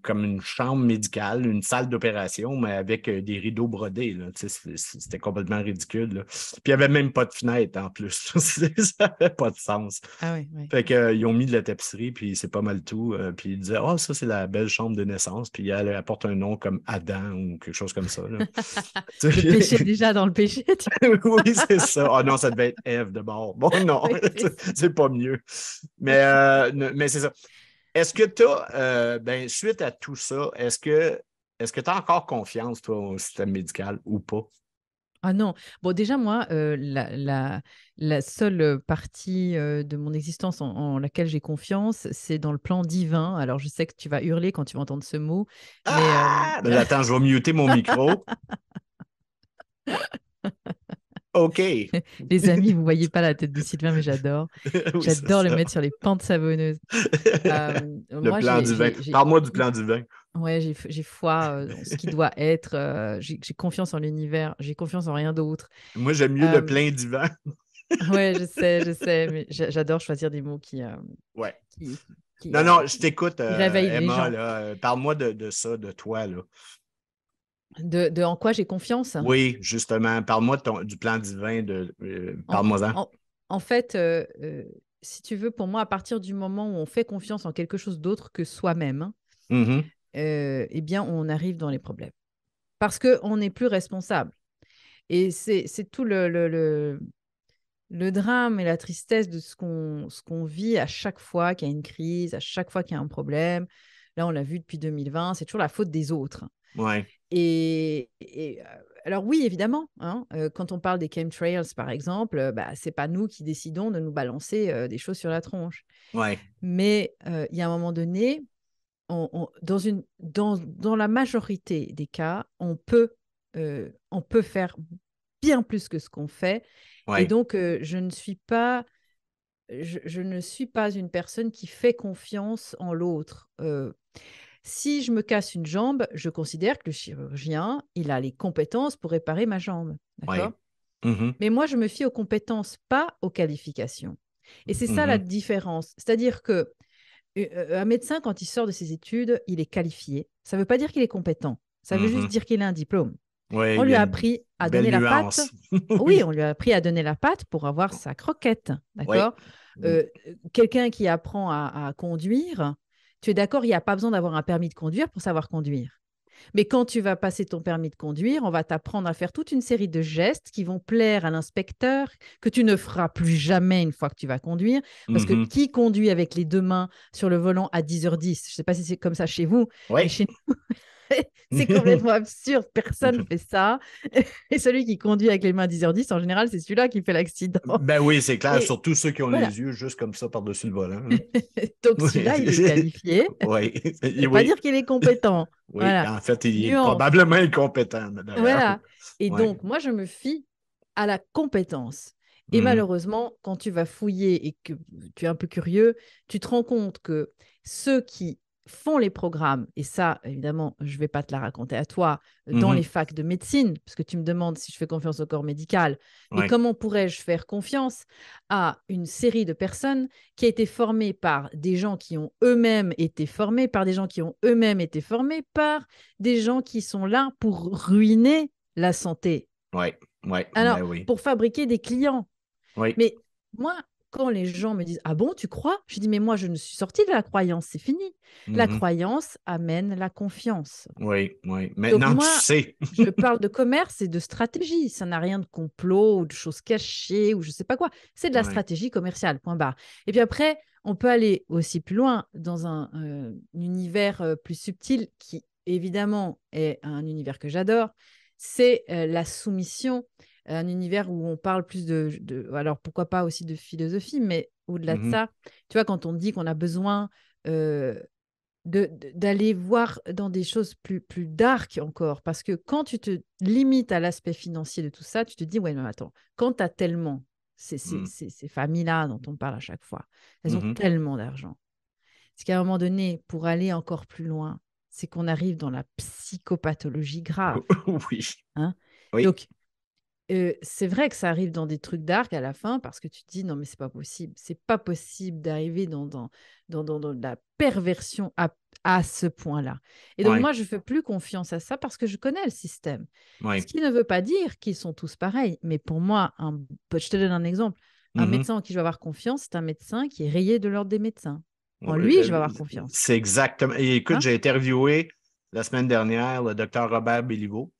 comme une chambre médicale, une salle d'opération, mais avec des rideaux brodés. Là. C'était complètement ridicule. Là. Puis il n'y avait même pas de fenêtre en plus. Ça n'avait pas de sens. Ah oui, oui. Fait qu'ils ont mis de la tapisserie, puis c'est pas mal tout. Puis ils disaient, oh, ça, c'est la belle chambre de naissance. Puis elle apporte un nom comme Adam ou quelque chose comme ça. Là. Le péché déjà dans le péché. Oui, c'est ça. Ah non, ça devait être Ève de bord. Bon, non, Oui, c'est pas mieux. Mais c'est ça. Est-ce que tu as, suite à tout ça, est-ce que tu as encore confiance, toi, au système médical ou pas? Ah non. Bon, déjà, moi, la seule partie de mon existence en laquelle j'ai confiance, c'est dans le plan divin. Alors, je sais que tu vas hurler quand tu vas entendre ce mot, mais Ah! Ben, attends, je vais muter mon micro. OK. les amis, vous voyez pas la tête de Sylvain, mais j'adore. Oui, c'est J'adore le ça. mettre sur les pentes savonneuses. Le Moi, plan divin. Parle-moi du plan divin. ouais, j'ai foi en ce qui doit être. J'ai confiance en l'univers. J'ai confiance en rien d'autre. Moi, j'aime mieux le Euh, plein divin. ouais, je sais, mais j'adore choisir des mots Ouais. qui, qui, Non, euh, non, je t'écoute, qui réveillent les Emma, gens. là. Parle-moi de ça, de toi, là. De en quoi j'ai confiance? Oui, justement. Parle-moi du plan divin. En, Parle-moi-en. en fait, si tu veux, pour moi, à partir du moment où on fait confiance en quelque chose d'autre que soi-même, hein, Mhm, eh bien, on arrive dans les problèmes. Parce qu'on n'est plus responsable. Et c'est tout le drame et la tristesse de ce qu'on vit à chaque fois qu'il y a une crise, à chaque fois qu'il y a un problème. Là, on l'a vu depuis 2020, c'est toujours la faute des autres. ouais, Alors oui, évidemment, hein, quand on parle des chemtrails, par exemple, bah, c'est pas nous qui décidons de nous balancer des choses sur la tronche. ouais, Mais il y a un moment donné, dans la majorité des cas, on peut faire bien plus que ce qu'on fait. Et ouais, donc, je ne suis pas une personne qui fait confiance en l'autre. Si je me casse une jambe, je considère que le chirurgien, il a les compétences pour réparer ma jambe. ouais. D'accord? Mhm, Mais moi, je me fie aux compétences, pas aux qualifications. Et c'est ça la mhm, différence. C'est-à-dire que un médecin, quand il sort de ses études, il est qualifié. Ça ne veut pas dire qu'il est compétent. Ça veut juste mhm. dire qu'il a un diplôme. Ouais, On il y lui a a une appris à belle donner la patte. nuance. Oui, Oui, on lui a appris à donner la patte pour avoir sa croquette. oui. D'accord? Quelqu'un qui apprend à conduire, tu es d'accord, il n'y a pas besoin d'avoir un permis de conduire pour savoir conduire. Mais quand tu vas passer ton permis de conduire, on va t'apprendre à faire toute une série de gestes qui vont plaire à l'inspecteur, que tu ne feras plus jamais une fois que tu vas conduire. Parce que Mhm. qui conduit avec les deux mains sur le volant à 10h10? Je ne sais pas si c'est comme ça chez vous, mais Oui. chez nous, c'est complètement absurde. Personne ne fait ça. Et celui qui conduit avec les mains à 10h10, en général, c'est celui-là qui fait l'accident. Ben oui, c'est clair, Et surtout ceux qui ont voilà. les yeux juste comme ça par-dessus le volant. Là. Donc Oui. celui-là, il est qualifié. Oui. Ça ne veut pas Oui. dire qu'il est compétent. Oui. Voilà. En fait, il est Nuance. probablement incompétent, d'ailleurs. Voilà. Et Oui. donc, moi, je me fie à la compétence. Et Mhm. malheureusement, quand tu vas fouiller et que tu es un peu curieux, tu te rends compte que ceux qui font les programmes, et ça, évidemment, je ne vais pas te la raconter à toi, dans les Mhm. facs de médecine, parce que tu me demandes si je fais confiance au corps médical, mais Oui. comment pourrais-je faire confiance à une série de personnes qui a été formée par des gens qui ont eux-mêmes été formés, par des gens qui ont eux-mêmes été formés, par des gens qui sont là pour ruiner la santé. Oui. Oui. Alors, Ben oui. pour fabriquer des clients. Oui. Mais moi, quand les gens me disent ah bon, tu crois? Je dis mais moi, je ne suis sortie de la croyance, c'est fini. La Mhm. croyance amène la confiance. Oui. Oui. Donc, Maintenant, tu moi, sais. je parle de commerce et de stratégie. Ça n'a rien de complot ou de choses cachées ou je ne sais pas quoi. C'est de la Oui. stratégie commerciale, point barre. Et puis après, on peut aller aussi plus loin dans un univers plus subtil qui, évidemment, est un univers que j'adore. C'est la soumission, un univers où on parle plus alors pourquoi pas aussi de philosophie, mais au-delà de Mhm. ça, tu vois, quand on dit qu'on a besoin euh, d'aller voir dans des choses plus dark encore. Parce que quand tu te limites à l'aspect financier de tout ça, tu te dis, ouais, mais attends, quand tu as tellement Mhm. ces familles-là dont on parle à chaque fois, elles ont Mhm. tellement d'argent. C'est qu'à un moment donné, pour aller encore plus loin, c'est qu'on arrive dans la psychopathologie grave. Oui. Hein. Oui. Donc, c'est vrai que ça arrive dans des trucs dark à la fin parce que tu te dis non, mais c'est pas possible. C'est pas possible d'arriver dans la perversion à ce point-là. Et donc, Ouais, moi, je fais plus confiance à ça parce que je connais le système. Ce ouais. qui ne veut pas dire qu'ils sont tous pareils. Mais pour moi, je te donne un exemple. Un Mhm. médecin en qui je vais avoir confiance, c'est un médecin qui est rayé de l'ordre des médecins. En Ouais, lui, je vais avoir confiance. c'est exactement. Et écoute, Hein. j'ai interviewé la semaine dernière le docteur Robert Béliveau.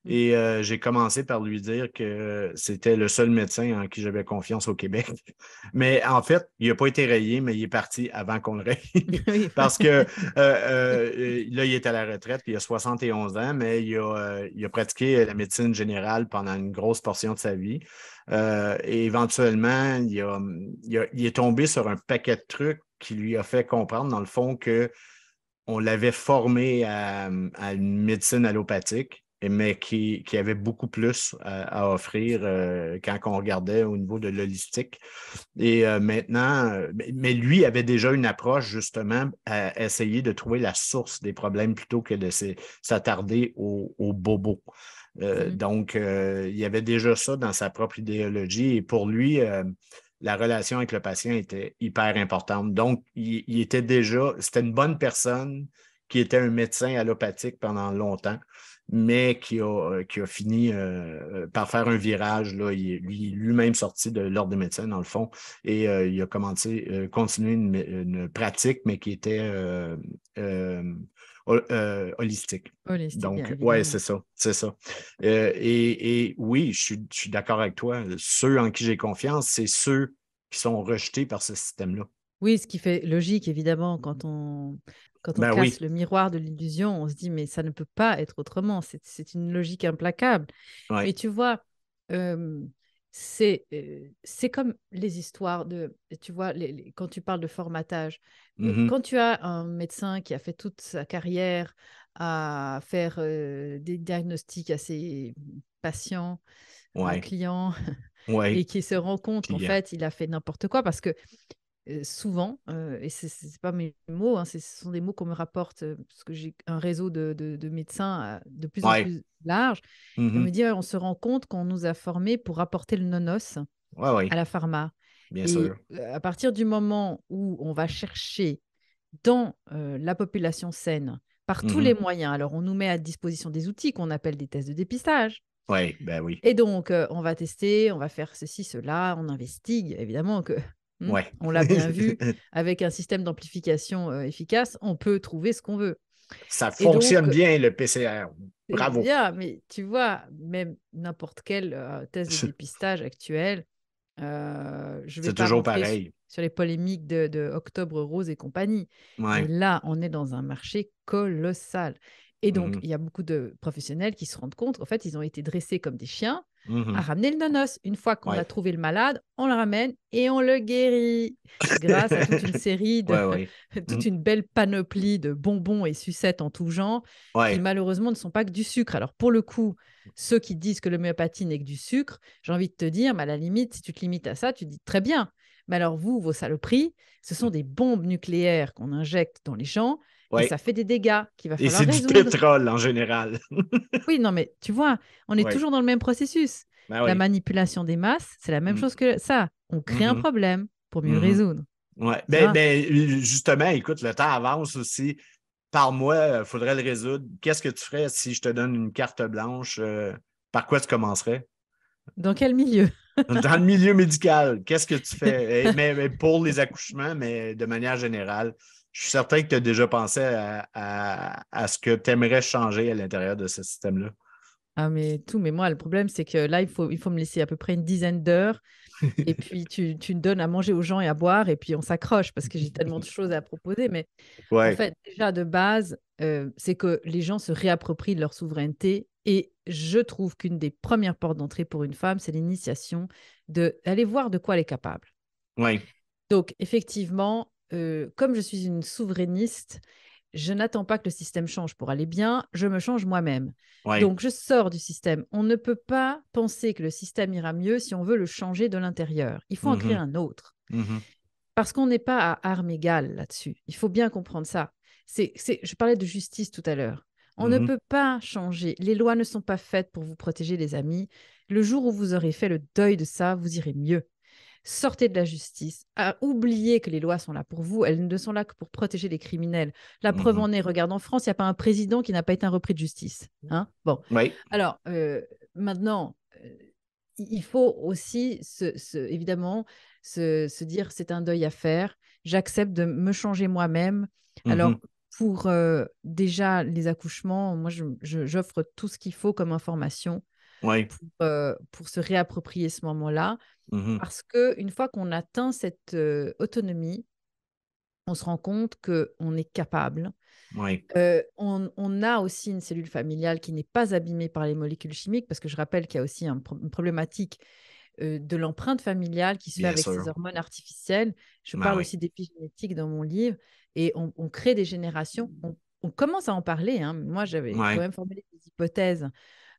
Mm. Et j'ai commencé par lui dire que c'était le seul médecin en qui j'avais confiance au Québec. Mais en fait, il n'a pas été rayé, mais il est parti avant qu'on le raye. Oui. Parce que là, il est à la retraite, puis il a 71 ans, mais il a pratiqué la médecine générale pendant une grosse portion de sa vie. Et éventuellement, il est tombé sur un paquet de trucs qui lui a fait comprendre, dans le fond, que on l'avait formé à une médecine allopathique, mais qui avait beaucoup plus à offrir quand on regardait au niveau de l'holistique. Et maintenant, mais lui avait déjà une approche justement à essayer de trouver la source des problèmes plutôt que de s'attarder aux bobos. Mhm. Donc, il y avait déjà ça dans sa propre idéologie. Et pour lui, la relation avec le patient était hyper importante. Donc, il était déjà, c'était une bonne personne qui était un médecin allopathique pendant longtemps, mais qui a fini par faire un virage. Là. Il est lui-même sorti de l'ordre des médecins, dans le fond, et il a continué une pratique, mais qui était holistique. Holistique, bien Donc, ouais, évidemment. c'est ça, c'est ça. Et oui, je suis d'accord avec toi. Ceux en qui j'ai confiance, c'est ceux qui sont rejetés par ce système-là. Oui, ce qui fait logique, évidemment, quand on Ben casse oui, le miroir de l'illusion, on se dit, mais ça ne peut pas être autrement. C'est une logique implacable. ouais. Mais tu vois, euh, c'est comme les histoires tu vois, quand tu parles de formatage, Mhm. quand tu as un médecin qui a fait toute sa carrière à faire des diagnostics à ses patients, Ouais, clients, et ouais, qui se rend compte qu'en client. fait, il a fait n'importe quoi parce que souvent, et c'est pas mes mots, hein, ce sont des mots qu'on me rapporte parce que j'ai un réseau de médecins de plus en Ouais. plus large. Et on me Mhm. dit, on se rend compte qu'on nous a formés pour apporter le nonos Ouais, à ouais, la pharma. bien Et sûr. à partir du moment où on va chercher dans la population saine, par tous les Mhm. moyens, alors on nous met à disposition des outils qu'on appelle des tests de dépistage. Ouais, ben oui. Et donc, on va tester, on va faire ceci, cela, on investigue. Évidemment que, Ouais. on l'a bien vu, avec un système d'amplification efficace, on peut trouver ce qu'on veut. Ça Et donc, fonctionne bien, le PCR. c'est Bravo. bien, mais tu vois, même n'importe quel test de dépistage actuel, je ne vais C'est pas toujours rentrer pareil. sur les polémiques de Octobre Rose et compagnie, mais Ouais. là, on est dans un marché colossal. Et donc, Mhm. il y a beaucoup de professionnels qui se rendent compte, en fait, ils ont été dressés comme des chiens à Mhm. ramener le nonos. Une fois qu'on a Ouais. trouvé le malade, on le ramène et on le guérit grâce à toute une série Ouais, ouais. toute Mhm. une belle panoplie de bonbons et sucettes en tout genre qui Ouais. malheureusement ne sont pas que du sucre. Alors pour le coup, ceux qui disent que l'homéopathie n'est que du sucre, j'ai envie de te dire, mais à la limite, si tu te limites à ça, tu dis très bien. Mais alors vous, vos saloperies, ce sont des bombes nucléaires qu'on injecte dans les gens et Ouais. ça fait des dégâts qu'il va Et c'est falloir du résoudre. pétrole en général. Oui, non, mais tu vois, on est Ouais. toujours dans le même processus. Ben La oui. manipulation des masses, c'est la même Mm. chose que ça. On crée un Mhm. problème pour mieux le Mhm. résoudre. Ouais. Tu vois? Justement, écoute, le temps avance aussi. Par mois, il faudrait le résoudre. Qu'est-ce que tu ferais si je te donne une carte blanche? Par quoi tu commencerais? Dans quel milieu? Dans le milieu médical, qu'est-ce que tu fais? Mais pour les accouchements, mais de manière générale, je suis certain que tu as déjà pensé à ce que tu aimerais changer à l'intérieur de ce système-là. Ah, mais tout, mais moi, le problème, c'est que là, il faut me laisser à peu près une dizaine d'heures. Et puis, tu me donnes à manger aux gens et à boire, et puis on s'accroche parce que j'ai tellement de choses à proposer. Mais en Ouais, fait, déjà de base, c'est que les gens se réapproprient leur souveraineté. Et je trouve qu'une des premières portes d'entrée pour une femme, c'est l'initiation d'aller voir de quoi elle est capable. ouais, Donc, effectivement, comme je suis une souverainiste, je n'attends pas que le système change pour aller bien, je me change moi-même. ouais. Donc, je sors du système. On ne peut pas penser que le système ira mieux si on veut le changer de l'intérieur. Il faut en créer Mhm, un autre. mhm. Parce qu'on n'est pas à armes égales là-dessus. Il faut bien comprendre ça. Je parlais de justice tout à l'heure. On ne peut pas changer. Les lois ne sont pas faites pour vous protéger, les amis. Le jour où vous aurez fait le deuil de ça, vous irez mieux. Sortez de la justice. Oubliez que les lois sont là pour vous. Elles ne sont là que pour protéger les criminels. La preuve en est, regarde, en France, il n'y a pas un président qui n'a pas été un repris de justice. Hein, bon. Oui. Alors, maintenant, il faut aussi, évidemment, se dire c'est un deuil à faire. J'accepte de me changer moi-même. Alors, pour déjà les accouchements, moi, j'offre tout ce qu'il faut comme information Oui. pour se réapproprier ce moment-là. Parce qu'une fois qu'on atteint cette autonomie, on se rend compte qu'on est capable. Oui. On a aussi une cellule familiale qui n'est pas abîmée par les molécules chimiques, parce que je rappelle qu'il y a aussi une problématique de l'empreinte familiale qui se fait Bien avec ces sûr. hormones artificielles. Je Ben parle oui. aussi d'épigénétique dans mon livre, et on crée des générations. On commence à en parler. Hein. Moi, j'avais quand Oui. même formulé des hypothèses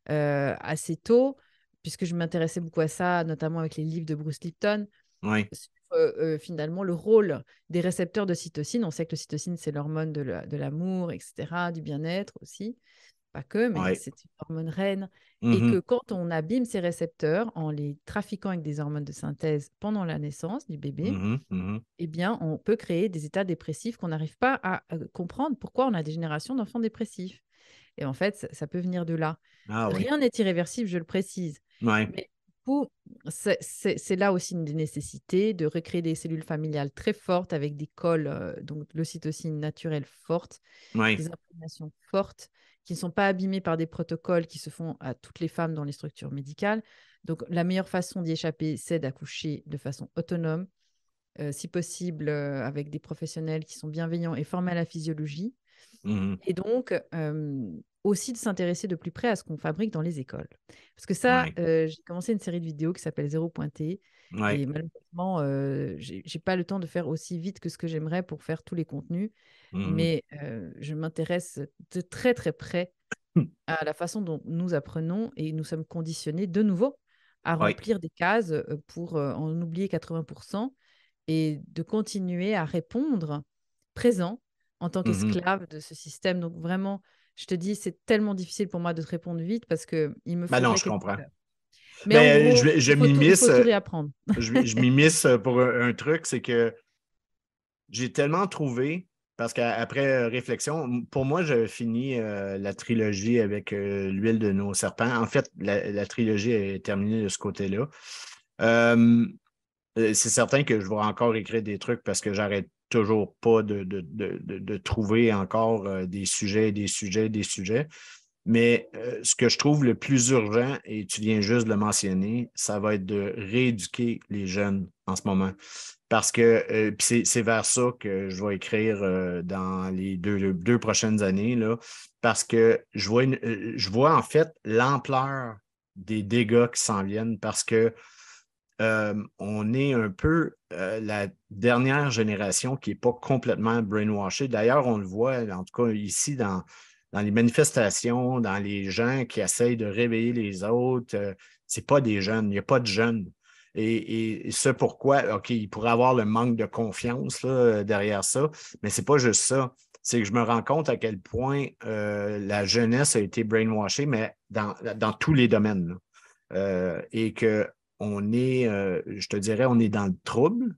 assez tôt, puisque je m'intéressais beaucoup à ça, notamment avec les livres de Bruce Lipton, Oui. sur finalement le rôle des récepteurs de cytocine. On sait que le cytocine, c'est l'hormone de l'amour, etc., du bien-être aussi. Pas que, mais Oui. c'est une hormone reine. Et que Mhm. quand on abîme ces récepteurs en les trafiquant avec des hormones de synthèse pendant la naissance du bébé, Mhm. Mhm. eh bien, on peut créer des états dépressifs qu'on n'arrive pas à comprendre pourquoi on a des générations d'enfants dépressifs. Et en fait, ça peut venir de là. Ah oui. Rien n'est irréversible, je le précise. Oui. Mais du coup, c'est là aussi une des nécessités de recréer des cellules familiales très fortes avec des cols, donc l'ocytocine naturelle forte, Oui. des imprégnations fortes qui ne sont pas abîmées par des protocoles qui se font à toutes les femmes dans les structures médicales. Donc, la meilleure façon d'y échapper, c'est d'accoucher de façon autonome, si possible avec des professionnels qui sont bienveillants et formés à la physiologie. Mhm. Et donc, aussi de s'intéresser de plus près à ce qu'on fabrique dans les écoles. Parce que ça, Oui. j'ai commencé une série de vidéos qui s'appelle Zéro Pointé. Oui. Et malheureusement, j'ai pas le temps de faire aussi vite que ce que j'aimerais pour faire tous les contenus. Mhm. Mais je m'intéresse de très, très près à la façon dont nous apprenons et nous sommes conditionnés de nouveau à Oui. remplir des cases pour en oublier 80% et de continuer à répondre présent en tant Mhm. qu'esclave de ce système. Donc vraiment, je te dis, c'est tellement difficile pour moi de te répondre vite parce qu'il me Ben non, faudrait je quelques comprends. heures. Mais en Mais gros, il faut tout réapprendre. je m'immisce pour un truc, c'est que j'ai tellement trouvé, parce qu'après réflexion, pour moi, je finis la trilogie avec l'huile de nos serpents. En fait, la trilogie est terminée de ce côté-là. Euh, c'est certain que je vais encore écrire des trucs parce que j'arrête toujours pas de trouver encore des sujets, des sujets, des sujets. Mais ce que je trouve le plus urgent, et tu viens juste de le mentionner, ça va être de rééduquer les jeunes en ce moment. Parce que c'est vers ça que je vais écrire dans les deux prochaines années, là, parce que je vois en fait l'ampleur des dégâts qui s'en viennent parce que on est un peu la dernière génération qui n'est pas complètement brainwashée. D'ailleurs, on le voit, en tout cas ici, dans les manifestations, dans les gens qui essayent de réveiller les autres. Ce n'est pas des jeunes, il n'y a pas de jeunes. Et ce pourquoi, OK, il pourrait avoir le manque de confiance là, derrière ça, mais ce n'est pas juste ça. C'est que je me rends compte à quel point la jeunesse a été brainwashée, mais dans tous les domaines. Là. Et que on est, je te dirais, on est dans le trouble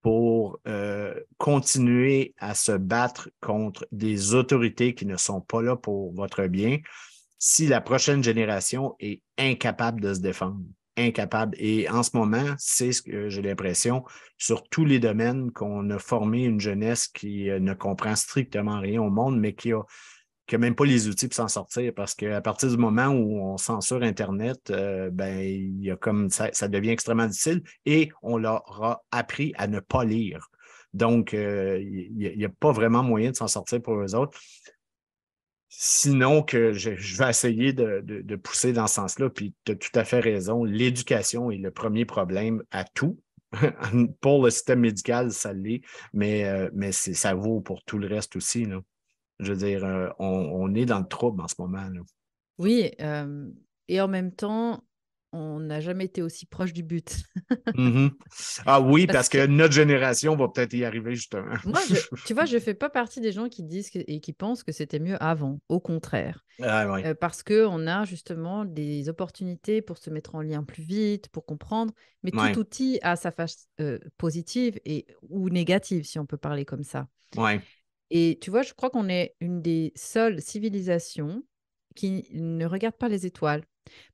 pour continuer à se battre contre des autorités qui ne sont pas là pour votre bien si la prochaine génération est incapable de se défendre. Incapable. Et en ce moment, c'est ce que j'ai l'impression, sur tous les domaines, qu'on a formé une jeunesse qui ne comprend strictement rien au monde, mais qui n'a même pas les outils pour s'en sortir parce qu'à partir du moment où on censure Internet, ben, il y a comme ça devient extrêmement difficile et on leur a appris à ne pas lire. Donc, il n'y a pas vraiment moyen de s'en sortir pour eux autres. Sinon, que je vais essayer de pousser dans ce sens-là, puis tu as tout à fait raison. L'éducation est le premier problème à tout. Pour le système médical, ça l'est, mais ça vaut pour tout le reste aussi. Là. Je veux dire, on est dans le trouble en ce moment. Là. Oui, et en même temps, on n'a jamais été aussi proche du but. Mhm. Ah oui, Parce parce que que notre génération va peut-être y arriver, justement. moi, tu vois, je fais pas partie des gens qui disent et qui pensent que c'était mieux avant. Au contraire. Ah oui, Parce qu'on a justement des opportunités pour se mettre en lien plus vite, pour comprendre. Mais tout oui, outil a sa face positive ou négative, si on peut parler comme ça. oui. Et tu vois, je crois qu'on est une des seules civilisations qui ne regarde pas les étoiles.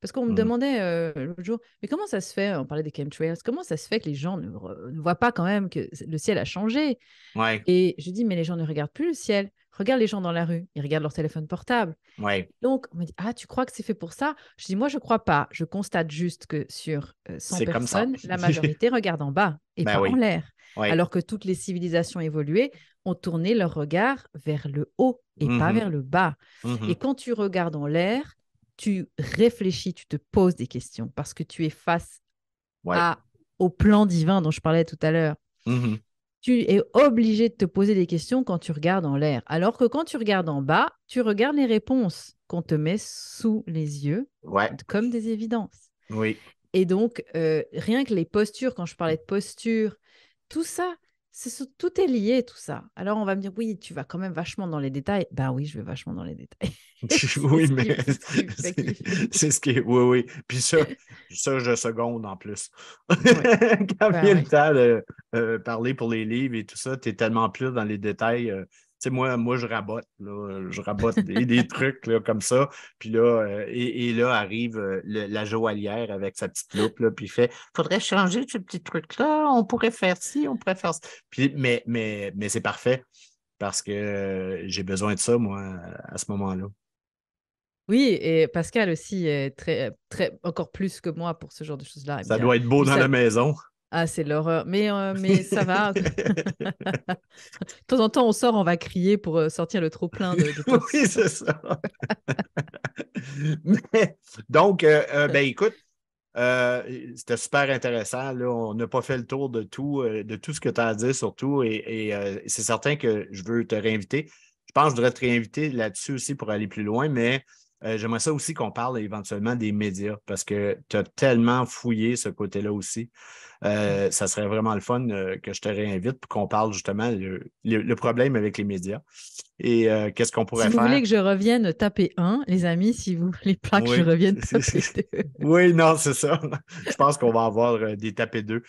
Parce qu'on me Mhm. demandait l'autre jour, mais comment ça se fait, on parlait des chemtrails, comment ça se fait que les gens ne voient pas quand même que le ciel a changé? Oui, Et je dis, mais les gens ne regardent plus le ciel. Regarde les gens dans la rue, ils regardent leur téléphone portable. oui. Donc, on me dit, ah, tu crois que c'est fait pour ça? Je dis, moi, je ne crois pas. Je constate juste que sur 100 C'est comme ça. personnes, la majorité regarde en bas et Ben pas en oui, l'air. oui. Alors que toutes les civilisations évoluées ont tourné leur regard vers le haut et pas Mhm, vers le bas. Et mhm. quand tu regardes en l'air, tu réfléchis, tu te poses des questions parce que tu es face Oui. au plan divin dont je parlais tout à l'heure. Mhm. Tu es obligé de te poser des questions quand tu regardes en l'air. Alors que quand tu regardes en bas, tu regardes les réponses qu'on te met sous les yeux Ouais, comme des évidences. oui. Et donc, rien que les postures, quand je parlais de posture, tout ça, tout est lié, tout ça. Alors, on va me dire, oui, tu vas quand même vachement dans les détails. Ben oui, je vais vachement dans les détails. C'est Oui, ce mais qui me fait c'est kiffer. c'est ce qui est. Oui, oui. Puis ça, je seconde en plus. Ouais, Quand ben vient le ouais. temps de parler pour les livres et tout ça, tu es tellement plus dans les détails. Tu sais, moi, je rabote, là. Je rabote des trucs là, comme ça. Puis là, et là arrive la joaillière avec sa petite loupe, là, puis il fait faudrait changer ce petit truc-là, on pourrait faire ci, on pourrait faire ça. Puis, mais c'est parfait parce que j'ai besoin de ça, moi, à ce moment-là. Oui, et Pascal aussi est très, encore plus que moi pour ce genre de choses-là. Ça doit être beau Lui, dans ça, la maison. ah, c'est l'horreur. Mais ça va. De temps en temps, on sort, on va crier pour sortir le trop-plein de Oui, tension. c'est ça. Mais, donc, ben écoute, c'était super intéressant. Là. On n'a pas fait le tour de tout ce que tu as à dire surtout. Et c'est certain que je veux te réinviter. Je pense que je voudrais te réinviter là-dessus aussi pour aller plus loin, mais j'aimerais ça aussi qu'on parle éventuellement des médias parce que tu as tellement fouillé ce côté-là aussi. Ouais. Ça serait vraiment le fun que je te réinvite pour qu'on parle justement le problème avec les médias et qu'est-ce qu'on Si pourrait vous voulez faire. que je revienne, tapez un, les amis. Si vous voulez pas que je Oui, revienne, tapez 2. oui, non, c'est ça. Je pense qu'on va avoir des tapés d'eux.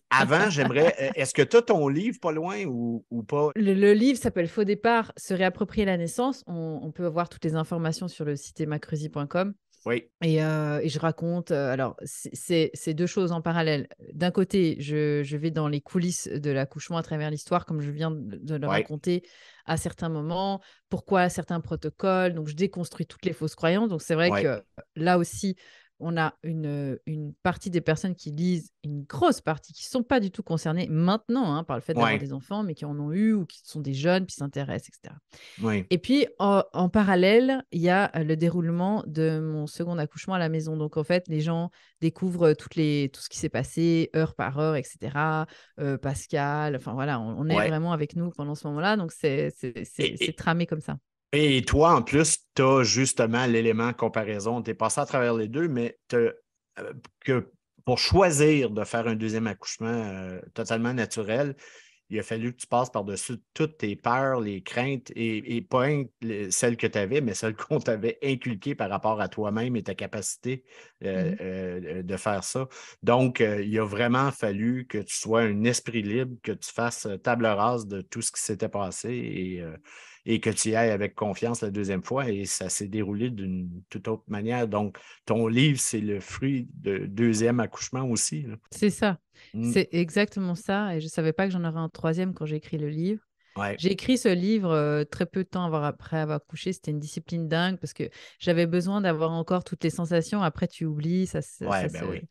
Avant, j'aimerais. Est-ce que tu as ton livre pas loin ou pas? Le livre s'appelle Faux départ, se réapproprier la naissance. On peut avoir toutes les informations sur le site emacreuzy.com. Oui, Et je raconte, alors, c'est deux choses en parallèle. D'un côté, je vais dans les coulisses de l'accouchement à travers l'histoire, comme je viens de le oui, raconter à certains moments, pourquoi certains protocoles. Donc, je déconstruis toutes les fausses croyances. Donc, c'est vrai oui, que là aussi, on a une partie des personnes qui lisent, une grosse partie, qui ne sont pas du tout concernées maintenant par le fait d'avoir oui, des enfants, mais qui en ont eu ou qui sont des jeunes, puis s'intéressent, etc. oui, Et puis, en parallèle, il y a le déroulement de mon second accouchement à la maison. Donc, en fait, les gens découvrent tout ce qui s'est passé, heure par heure, etc. Pascal, enfin voilà, on est oui. vraiment avec nous pendant ce moment-là. Donc, Et, c'est tramé comme ça. et toi, en plus, tu as justement l'élément de comparaison. Tu es passé à travers les deux, mais que pour choisir de faire un deuxième accouchement totalement naturel, il a fallu que tu passes par-dessus toutes tes peurs, les craintes, et pas celles que tu avais, mais celles qu'on t'avait inculquées par rapport à toi-même et ta capacité Mhm. de faire ça. Donc, il a vraiment fallu que tu sois un esprit libre, que tu fasses table rase de tout ce qui s'était passé et que tu y ailles avec confiance la deuxième fois. Et ça s'est déroulé d'une toute autre manière. Donc, ton livre, c'est le fruit de deuxième accouchement aussi. Là. C'est ça. Mm. C'est exactement ça. Et je ne savais pas que j'en aurais un troisième quand j'ai écrit le livre. Ouais, J'ai écrit ce livre très peu de temps après avoir accouché. C'était une discipline dingue parce que j'avais besoin d'avoir encore toutes les sensations. Après, tu oublies, ouais, ben oui.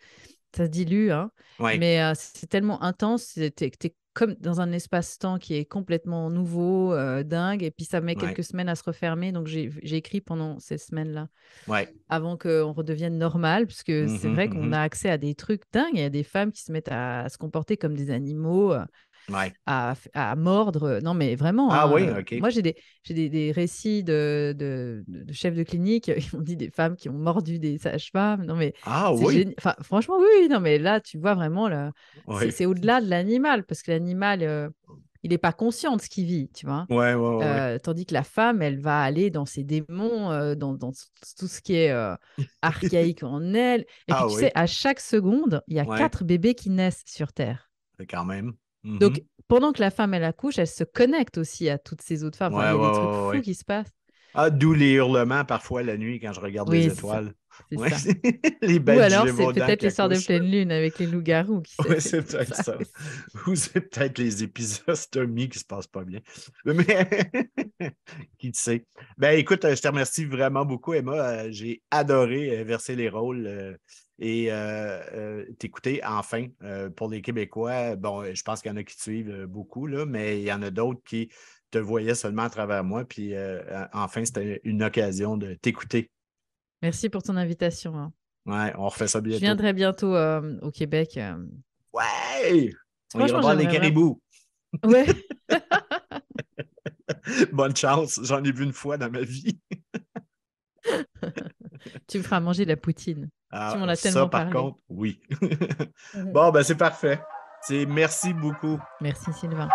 ça se dilue, hein. Ouais, Mais c'est tellement intense, t'es comme dans un espace-temps qui est complètement nouveau, dingue, et puis ça met ouais. quelques semaines à se refermer. Donc j'ai écrit pendant ces semaines-là, Ouais. avant qu'on redevienne normal, parce que c'est Mhm, vrai qu'on mhm. a accès à des trucs dingues. Il y a des femmes qui se mettent à se comporter comme des animaux. Ouais. à mordre. Non, mais vraiment, Ah oui, hein, OK. moi, j'ai des récits de chefs de clinique. Ils m'ont dit des femmes qui ont mordu des sages-femmes. Non, mais Ah c'est oui. génial. Enfin, franchement, oui, oui, non, mais là, tu vois vraiment, Oui. c'est au-delà de l'animal, parce que l'animal, il n'est pas conscient de ce qu'il vit, tu vois. Ouais, ouais, ouais. Tandis que la femme, elle va aller dans ses démons, dans tout ce qui est archaïque en elle. Et puis, Ah tu sais, oui. à chaque seconde, il y a Ouais. 4 bébés qui naissent sur Terre. Quand même. Donc, Mhm. pendant que la femme, elle accouche, elle se connecte aussi à toutes ces autres femmes. Enfin, Ouais, il y ouais, a des trucs ouais, fous ouais. qui se passent. Ah, d'où les hurlements parfois la nuit quand je regarde les Oui, c'est ça. étoiles. C'est Oui, ça. les Ou belles alors, c'est Gévaudan peut-être qui les soirs de accouchent. pleine lune avec les loups-garous, qui sait, Oui, c'est c'est peut-être peut-être ça ça. aussi. Ou c'est peut-être les épisostomie qui se passent pas bien. Mais qui sait. Ben écoute, je te remercie vraiment beaucoup, Emma. J'ai adoré verser les rôles et t'écouter enfin. Pour les Québécois, bon, je pense qu'il y en a qui te suivent beaucoup, là, mais il y en a d'autres qui te voyaient seulement à travers moi. Puis enfin, c'était une occasion de t'écouter. Merci pour ton invitation, hein. Ouais, on refait ça Je bientôt. viendrai bientôt au Québec. Ouais! On ira Franchement, voir les j'aimerais vraiment. caribous. Ouais, Bonne chance. J'en ai vu une fois dans ma vie. tu me feras manger de la poutine. Tu Ah, m'en as ça, tellement par parlé. contre, oui. Mhm. Bon, ben c'est parfait. Merci beaucoup. Merci, Sylvain.